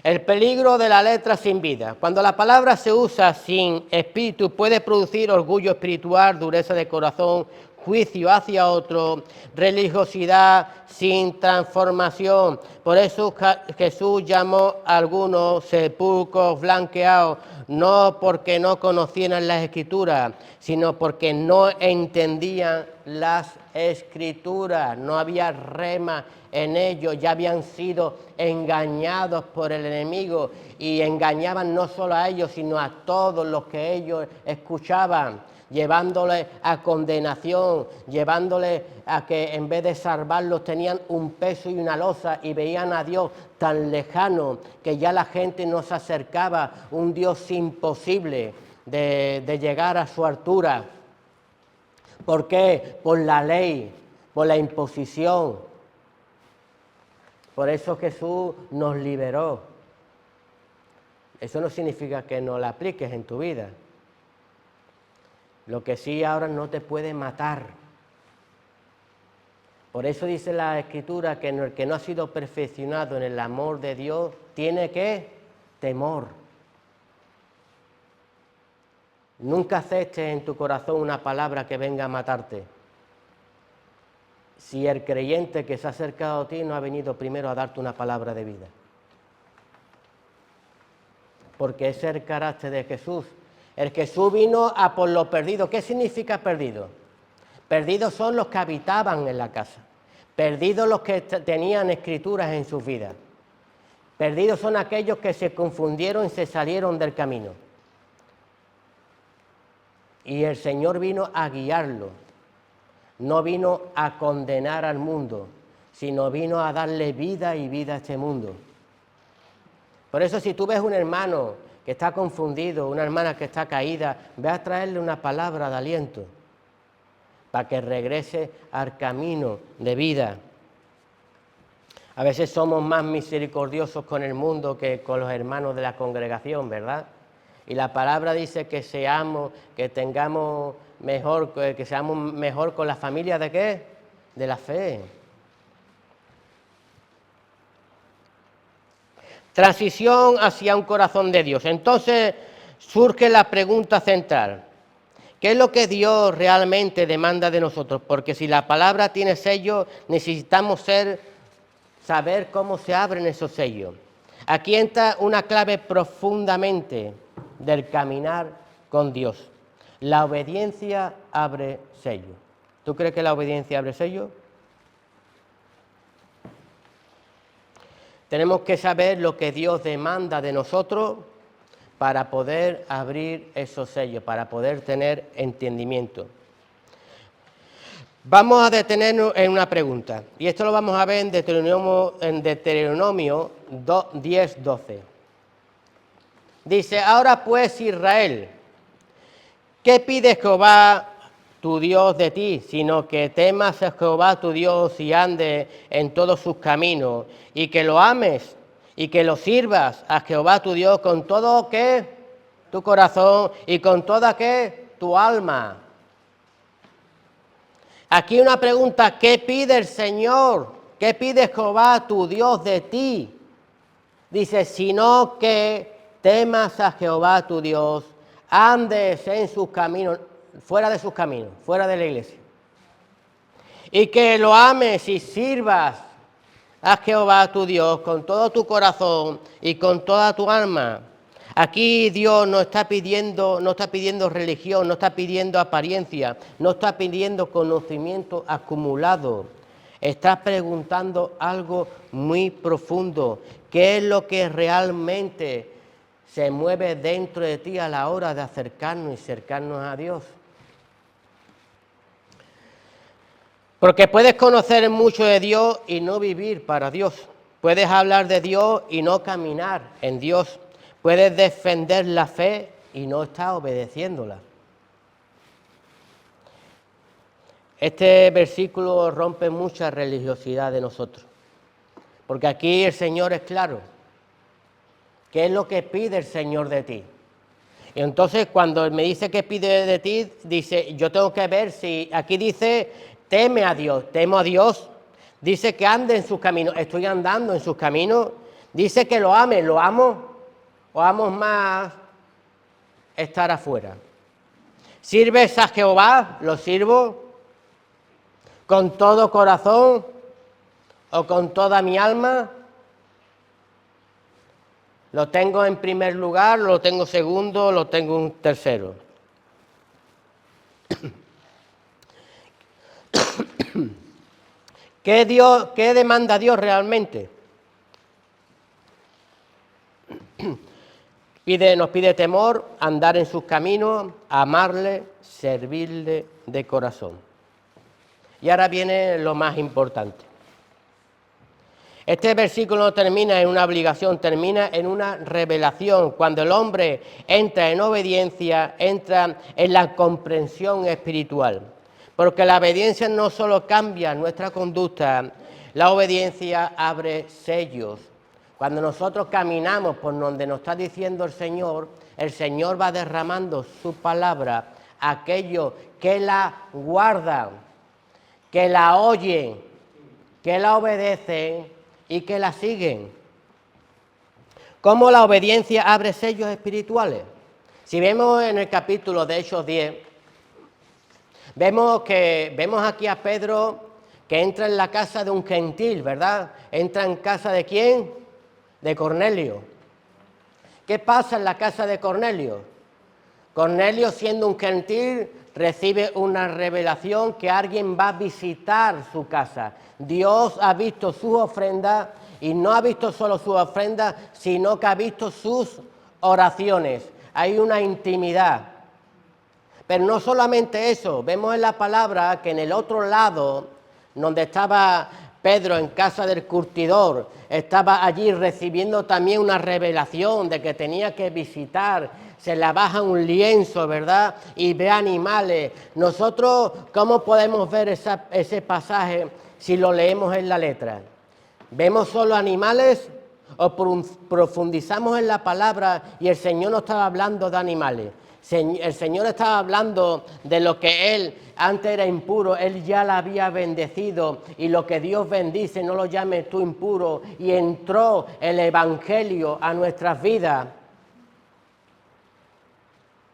El peligro de la letra sin vida. Cuando la palabra se usa sin espíritu puede producir orgullo espiritual, dureza de corazón, juicio hacia otro, religiosidad sin transformación. Por eso Jesús llamó a algunos sepulcros blanqueados, no porque no conocieran las Escrituras, sino porque no entendían las Escrituras, no había rema en ellos, ya habían sido engañados por el enemigo y engañaban no solo a ellos, sino a todos los que ellos escuchaban, llevándole a condenación, llevándole a que en vez de salvarlos tenían un peso y una losa y veían a Dios tan lejano que ya la gente no se acercaba, un Dios imposible de llegar a su altura. ¿Por qué? Por la ley, por la imposición. Por eso Jesús nos liberó. Eso no significa que no la apliques en tu vida. Lo que sí ahora no te puede matar. Por eso dice la Escritura que el que no ha sido perfeccionado en el amor de Dios tiene ¿qué? Temor. Nunca aceptes en tu corazón una palabra que venga a matarte. Si el creyente que se ha acercado a ti no ha venido primero a darte una palabra de vida. Porque ese es el carácter de Jesús. El Jesús vino a por los perdidos. ¿Qué significa perdido? Perdidos son los que habitaban en la casa. Perdidos los que tenían escrituras en sus vidas. Perdidos son aquellos que se confundieron y se salieron del camino. Y el Señor vino a guiarlo. No vino a condenar al mundo, sino vino a darle vida y vida a este mundo. Por eso si tú ves un hermano que está confundido, una hermana que está caída, ve a traerle una palabra de aliento para que regrese al camino de vida. A veces somos más misericordiosos con el mundo que con los hermanos de la congregación, ¿verdad? Y la palabra dice que seamos mejor con la familia ¿de qué? De la fe. Transición hacia un corazón de Dios. Entonces surge la pregunta central. ¿Qué es lo que Dios realmente demanda de nosotros? Porque si la palabra tiene sellos, necesitamos saber cómo se abren esos sellos. Aquí entra una clave profundamente del caminar con Dios. La obediencia abre sello. ¿Tú crees que la obediencia abre sello? Tenemos que saber lo que Dios demanda de nosotros para poder abrir esos sellos, para poder tener entendimiento. Vamos a detenernos en una pregunta, y esto lo vamos a ver en Deuteronomio 10:12. Dice, ahora pues Israel, ¿qué pide Jehová tu Dios de ti? Sino que temas a Jehová tu Dios y andes en todos sus caminos, y que lo ames y que lo sirvas a Jehová tu Dios con todo ¿qué? Tu corazón y con toda ¿qué? Tu alma. Aquí una pregunta, ¿qué pide el Señor? ¿Qué pide Jehová tu Dios de ti? Dice, sino que temas a Jehová tu Dios, andes en sus caminos, fuera de sus caminos, fuera de la iglesia. Y que lo ames y sirvas a Jehová tu Dios con todo tu corazón y con toda tu alma. Aquí Dios no está pidiendo religión, no está pidiendo apariencia, no está pidiendo conocimiento acumulado. Está preguntando algo muy profundo. ¿Qué es lo que realmente se mueve dentro de ti a la hora de acercarnos y acercarnos a Dios? Porque puedes conocer mucho de Dios y no vivir para Dios. Puedes hablar de Dios y no caminar en Dios. Puedes defender la fe y no estar obedeciéndola. Este versículo rompe mucha religiosidad de nosotros. Porque aquí el Señor es claro. ¿Qué es lo que pide el Señor de ti? Y entonces cuando me dice que pide de ti, dice, yo tengo que ver si, aquí dice, teme a Dios, temo a Dios. Dice que ande en sus caminos, estoy andando en sus caminos. Dice que lo ame, ¿lo amo? ¿O amo más estar afuera? ¿Sirves a Jehová? ¿Lo sirvo? con todo corazón o con toda mi alma. ¿Lo tengo en primer lugar, lo tengo segundo, lo tengo en tercero? ¿Qué demanda Dios realmente? Nos pide temor, andar en sus caminos, amarle, servirle de corazón. Y ahora viene lo más importante. Este versículo no termina en una obligación, termina en una revelación. Cuando el hombre entra en obediencia, entra en la comprensión espiritual. Porque la obediencia no solo cambia nuestra conducta, la obediencia abre sellos. Cuando nosotros caminamos por donde nos está diciendo el Señor va derramando su palabra a aquellos que la guardan, que la oyen, que la obedecen y que la siguen. ¿Cómo la obediencia abre sellos espirituales? Si vemos en el capítulo de Hechos 10, vemos aquí a Pedro que entra en la casa de un gentil, ¿verdad? Entra en casa ¿de quién? De Cornelio. ¿Qué pasa en la casa de Cornelio? Cornelio, siendo un gentil, recibe una revelación que alguien va a visitar su casa. Dios ha visto sus ofrendas y no ha visto solo sus ofrendas, sino que ha visto sus oraciones. Hay una intimidad. Pero no solamente eso, vemos en la palabra que en el otro lado, donde estaba Pedro en casa del curtidor, estaba allí recibiendo también una revelación de que tenía que visitar. Se le baja un lienzo, ¿verdad? Y ve animales. Nosotros, ¿cómo podemos ver ese pasaje si lo leemos en la letra? ¿Vemos solo animales o profundizamos en la palabra y el Señor no estaba hablando de animales? El Señor estaba hablando de lo que Él antes era impuro, Él ya la había bendecido, y lo que Dios bendice no lo llames tú impuro, y entró el Evangelio a nuestras vidas.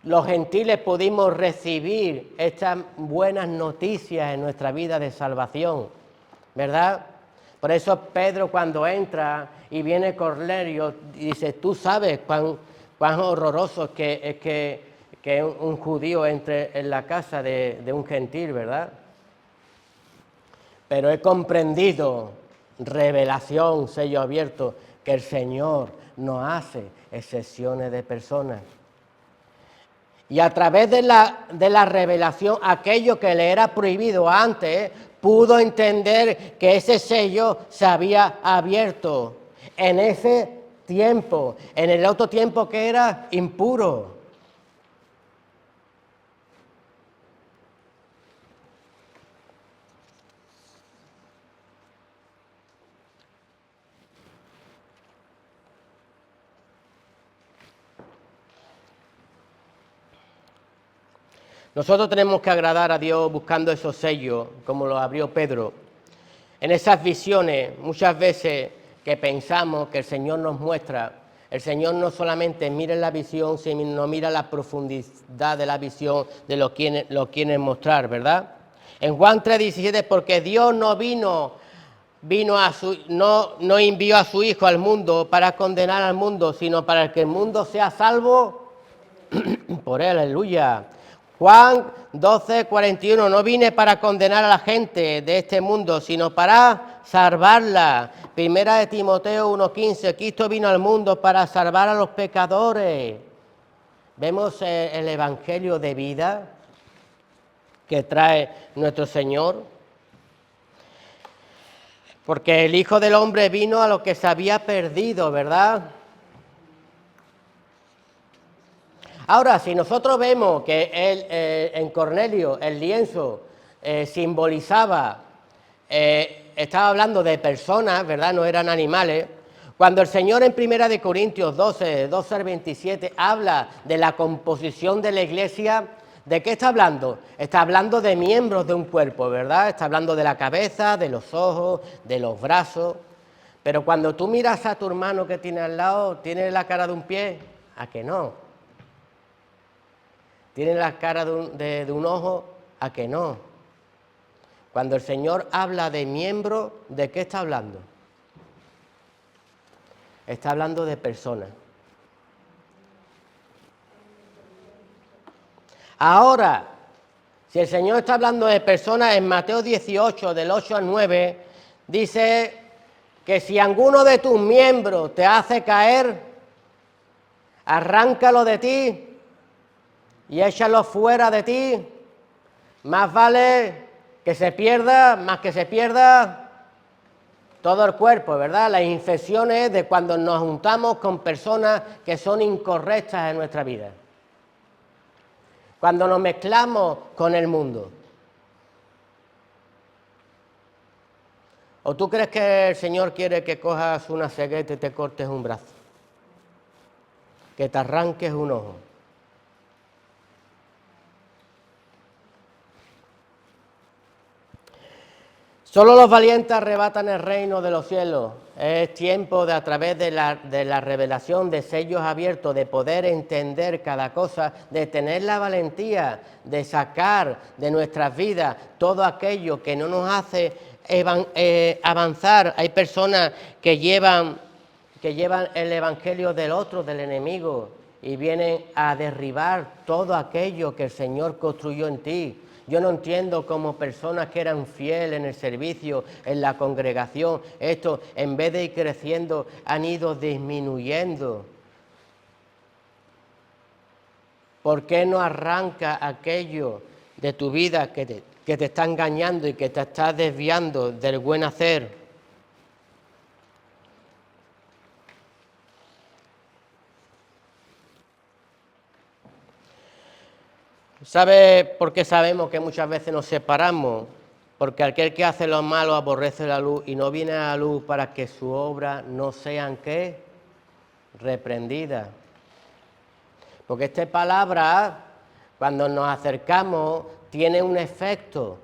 Los gentiles pudimos recibir estas buenas noticias en nuestra vida de salvación, ¿verdad? Por eso Pedro, cuando entra y viene Cornelio, dice, tú sabes cuán horroroso es que un judío entre en la casa de un gentil, ¿verdad? Pero he comprendido, revelación, sello abierto, que el Señor no hace excepciones de personas. Y a través de la revelación, aquello que le era prohibido antes, pudo entender que ese sello se había abierto en ese tiempo, en el otro tiempo que era impuro. Nosotros tenemos que agradar a Dios buscando esos sellos, como lo abrió Pedro. En esas visiones, muchas veces que pensamos que el Señor nos muestra, el Señor no solamente mira la visión, sino mira la profundidad de la visión de lo quiere mostrar, ¿verdad? En Juan 3:17, porque Dios no envió a su Hijo al mundo para condenar al mundo, sino para que el mundo sea salvo por él, aleluya. Juan 12:41, no vine para condenar a la gente de este mundo, sino para salvarla. Primera de Timoteo 1:15, Cristo vino al mundo para salvar a los pecadores. Vemos el evangelio de vida que trae nuestro Señor. Porque el Hijo del Hombre vino a lo que se había perdido, ¿verdad? Ahora, si nosotros vemos que en Cornelio el lienzo simbolizaba, estaba hablando de personas, ¿verdad? No eran animales. Cuando el Señor en 1 de Corintios 12 al 27 habla de la composición de la iglesia, ¿de qué está hablando? Está hablando de miembros de un cuerpo, ¿verdad? Está hablando de la cabeza, de los ojos, de los brazos. Pero cuando tú miras a tu hermano que tiene al lado, ¿tiene la cara de un pie? ¿A que no? ¿Tiene la cara de un ojo? ¿A que no? Cuando el Señor habla de miembros, ¿de qué está hablando? Está hablando de personas. Ahora, si el Señor está hablando de personas, en Mateo 18, del 8 al 9, dice que si alguno de tus miembros te hace caer, arráncalo de ti y échalo fuera de ti. Más vale que se pierda, más que se pierda todo el cuerpo, ¿verdad? Las infecciones de cuando nos juntamos con personas que son incorrectas en nuestra vida. Cuando nos mezclamos con el mundo. ¿O tú crees que el Señor quiere que cojas una cegueta y te cortes un brazo? Que te arranques un ojo. Solo los valientes arrebatan el reino de los cielos. Es tiempo de, a través de la revelación de sellos abiertos, de poder entender cada cosa, de tener la valentía de sacar de nuestras vidas todo aquello que no nos hace avanzar. Hay personas que llevan el evangelio del otro, del enemigo, y vienen a derribar todo aquello que el Señor construyó en ti. Yo no entiendo cómo personas que eran fieles en el servicio, en la congregación, esto en vez de ir creciendo han ido disminuyendo. ¿Por qué no arranca aquello de tu vida que te está engañando y que te está desviando del buen hacer? ¿Sabe por qué sabemos que muchas veces nos separamos? Porque aquel que hace lo malo aborrece la luz y no viene a la luz para que su obra no sean, ¿qué? Reprendida. Porque esta palabra, cuando nos acercamos, tiene un efecto.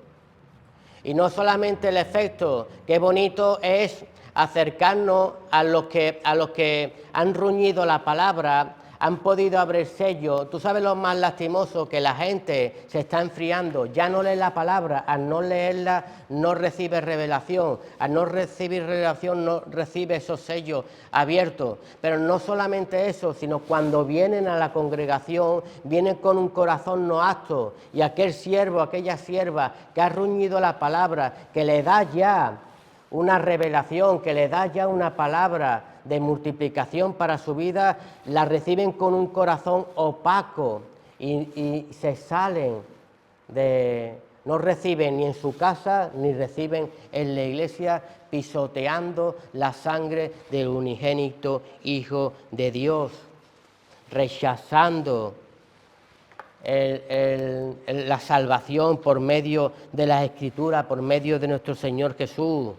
Y no solamente el efecto, qué bonito es acercarnos a los que han ruñido la palabra, han podido abrir sellos. Tú sabes lo más lastimoso, que la gente se está enfriando, ya no lee la palabra, al no leerla no recibe revelación, al no recibir revelación no recibe esos sellos abiertos. Pero no solamente eso, sino cuando vienen a la congregación, vienen con un corazón no apto, y aquel siervo, aquella sierva que ha ruñido la palabra, que le da ya una revelación, que le da ya una palabra de multiplicación para su vida, la reciben con un corazón opaco y se salen no reciben ni en su casa ni reciben en la iglesia, pisoteando la sangre del unigénito Hijo de Dios, rechazando la salvación por medio de las Escrituras, por medio de nuestro Señor Jesús.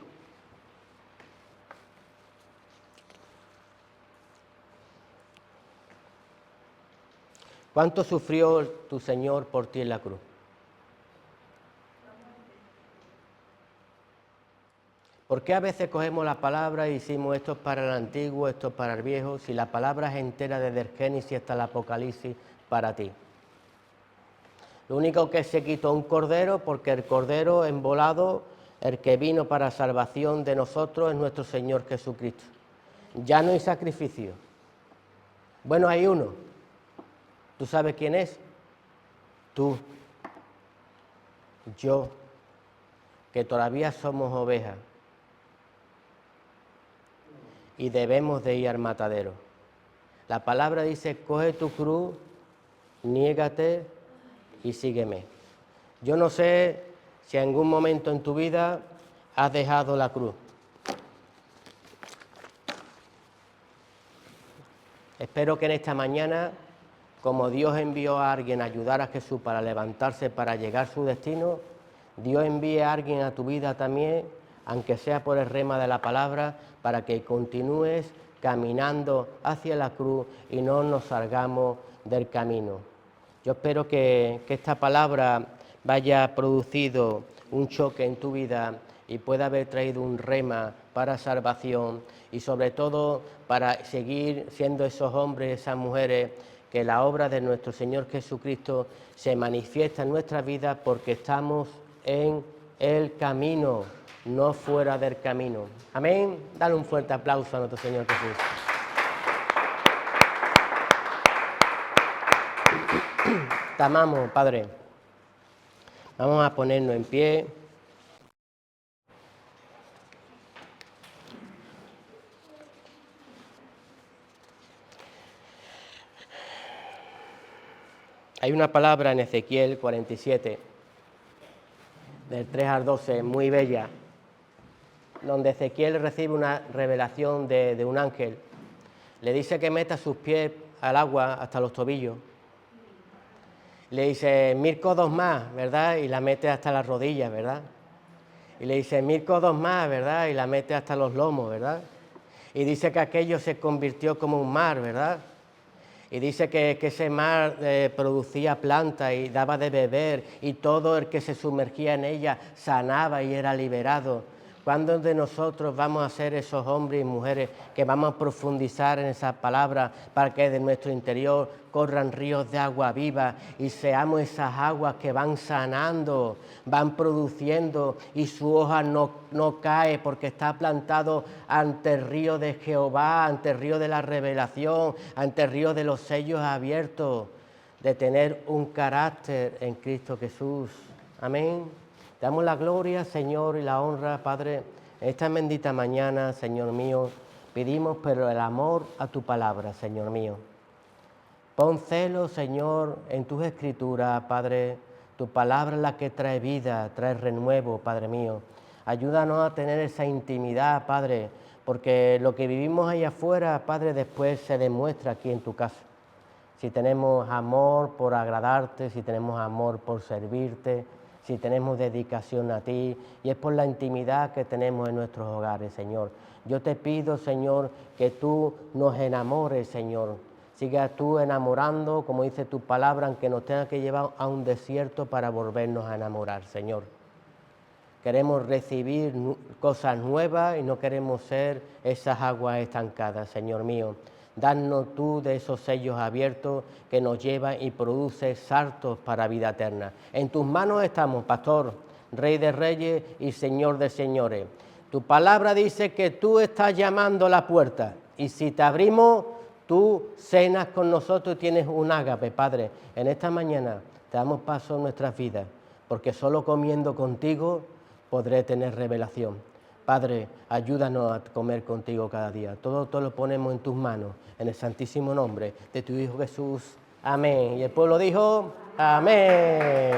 ¿Cuánto sufrió tu Señor por ti en la cruz? ¿Por qué a veces cogemos la palabra y decimos esto es para el antiguo, esto es para el viejo, si la palabra es entera desde el Génesis hasta el Apocalipsis para ti? Lo único que se quitó un cordero, porque el cordero envolado, el que vino para salvación de nosotros, es nuestro Señor Jesucristo. Ya no hay sacrificio. Bueno, hay uno. ¿Tú sabes quién es? Tú, yo, que todavía somos ovejas y debemos de ir al matadero. La palabra dice, coge tu cruz, niégate y sígueme. Yo no sé si en algún momento en tu vida has dejado la cruz. Espero que en esta mañana, como Dios envió a alguien a ayudar a Jesús para levantarse, para llegar a su destino, Dios envíe a alguien a tu vida también, aunque sea por el rema de la palabra, para que continúes caminando hacia la cruz y no nos salgamos del camino. Yo espero que esta palabra vaya producido un choque en tu vida y pueda haber traído un rema para salvación y sobre todo para seguir siendo esos hombres, esas mujeres, que la obra de nuestro Señor Jesucristo se manifiesta en nuestra vida porque estamos en el camino, no fuera del camino. Amén. Dale un fuerte aplauso a nuestro Señor Jesús. Te amamos, Padre. Vamos a ponernos en pie. Hay una palabra en Ezequiel 47, del 3 al 12, muy bella, donde Ezequiel recibe una revelación de un ángel. Le dice que meta sus pies al agua hasta los tobillos. Le dice 1000 codos más, ¿verdad? Y la mete hasta las rodillas, ¿verdad? Y le dice 1000 codos más, ¿verdad? Y la mete hasta los lomos, ¿verdad? Y dice que aquello se convirtió como un mar, ¿verdad? Y dice que ese mar producía plantas y daba de beber, y todo el que se sumergía en ella sanaba y era liberado. ¿Cuándo de nosotros vamos a ser esos hombres y mujeres que vamos a profundizar en esa palabra para que de nuestro interior corran ríos de agua viva y seamos esas aguas que van sanando, van produciendo y su hoja no cae porque está plantado ante el río de Jehová, ante el río de la revelación, ante el río de los sellos abiertos, de tener un carácter en Cristo Jesús? Amén. Te damos la gloria, Señor, y la honra, Padre, en esta bendita mañana, Señor mío. Pedimos pero el amor a tu palabra, Señor mío. Pon celo, Señor, en tus escrituras, Padre. Tu palabra es la que trae vida, trae renuevo, Padre mío. Ayúdanos a tener esa intimidad, Padre, porque lo que vivimos allá afuera, Padre, después se demuestra aquí en tu casa. Si tenemos amor por agradarte, si tenemos amor por servirte, si tenemos dedicación a ti, y es por la intimidad que tenemos en nuestros hogares, Señor. Yo te pido, Señor, que tú nos enamores, Señor. Siga tú enamorando, como dice tu palabra, aunque nos tenga que llevar a un desierto para volvernos a enamorar, Señor. Queremos recibir cosas nuevas y no queremos ser esas aguas estancadas, Señor mío. Danos tú de esos sellos abiertos que nos llevan y produce saltos para vida eterna. En tus manos estamos, Pastor, Rey de Reyes y Señor de Señores. Tu palabra dice que tú estás llamando a la puerta y si te abrimos, tú cenas con nosotros y tienes un ágape, Padre. En esta mañana te damos paso en nuestras vidas, porque solo comiendo contigo podré tener revelación. Padre, ayúdanos a comer contigo cada día. Todo lo ponemos en tus manos, en el santísimo nombre de tu Hijo Jesús. Amén. Y el pueblo dijo, amén.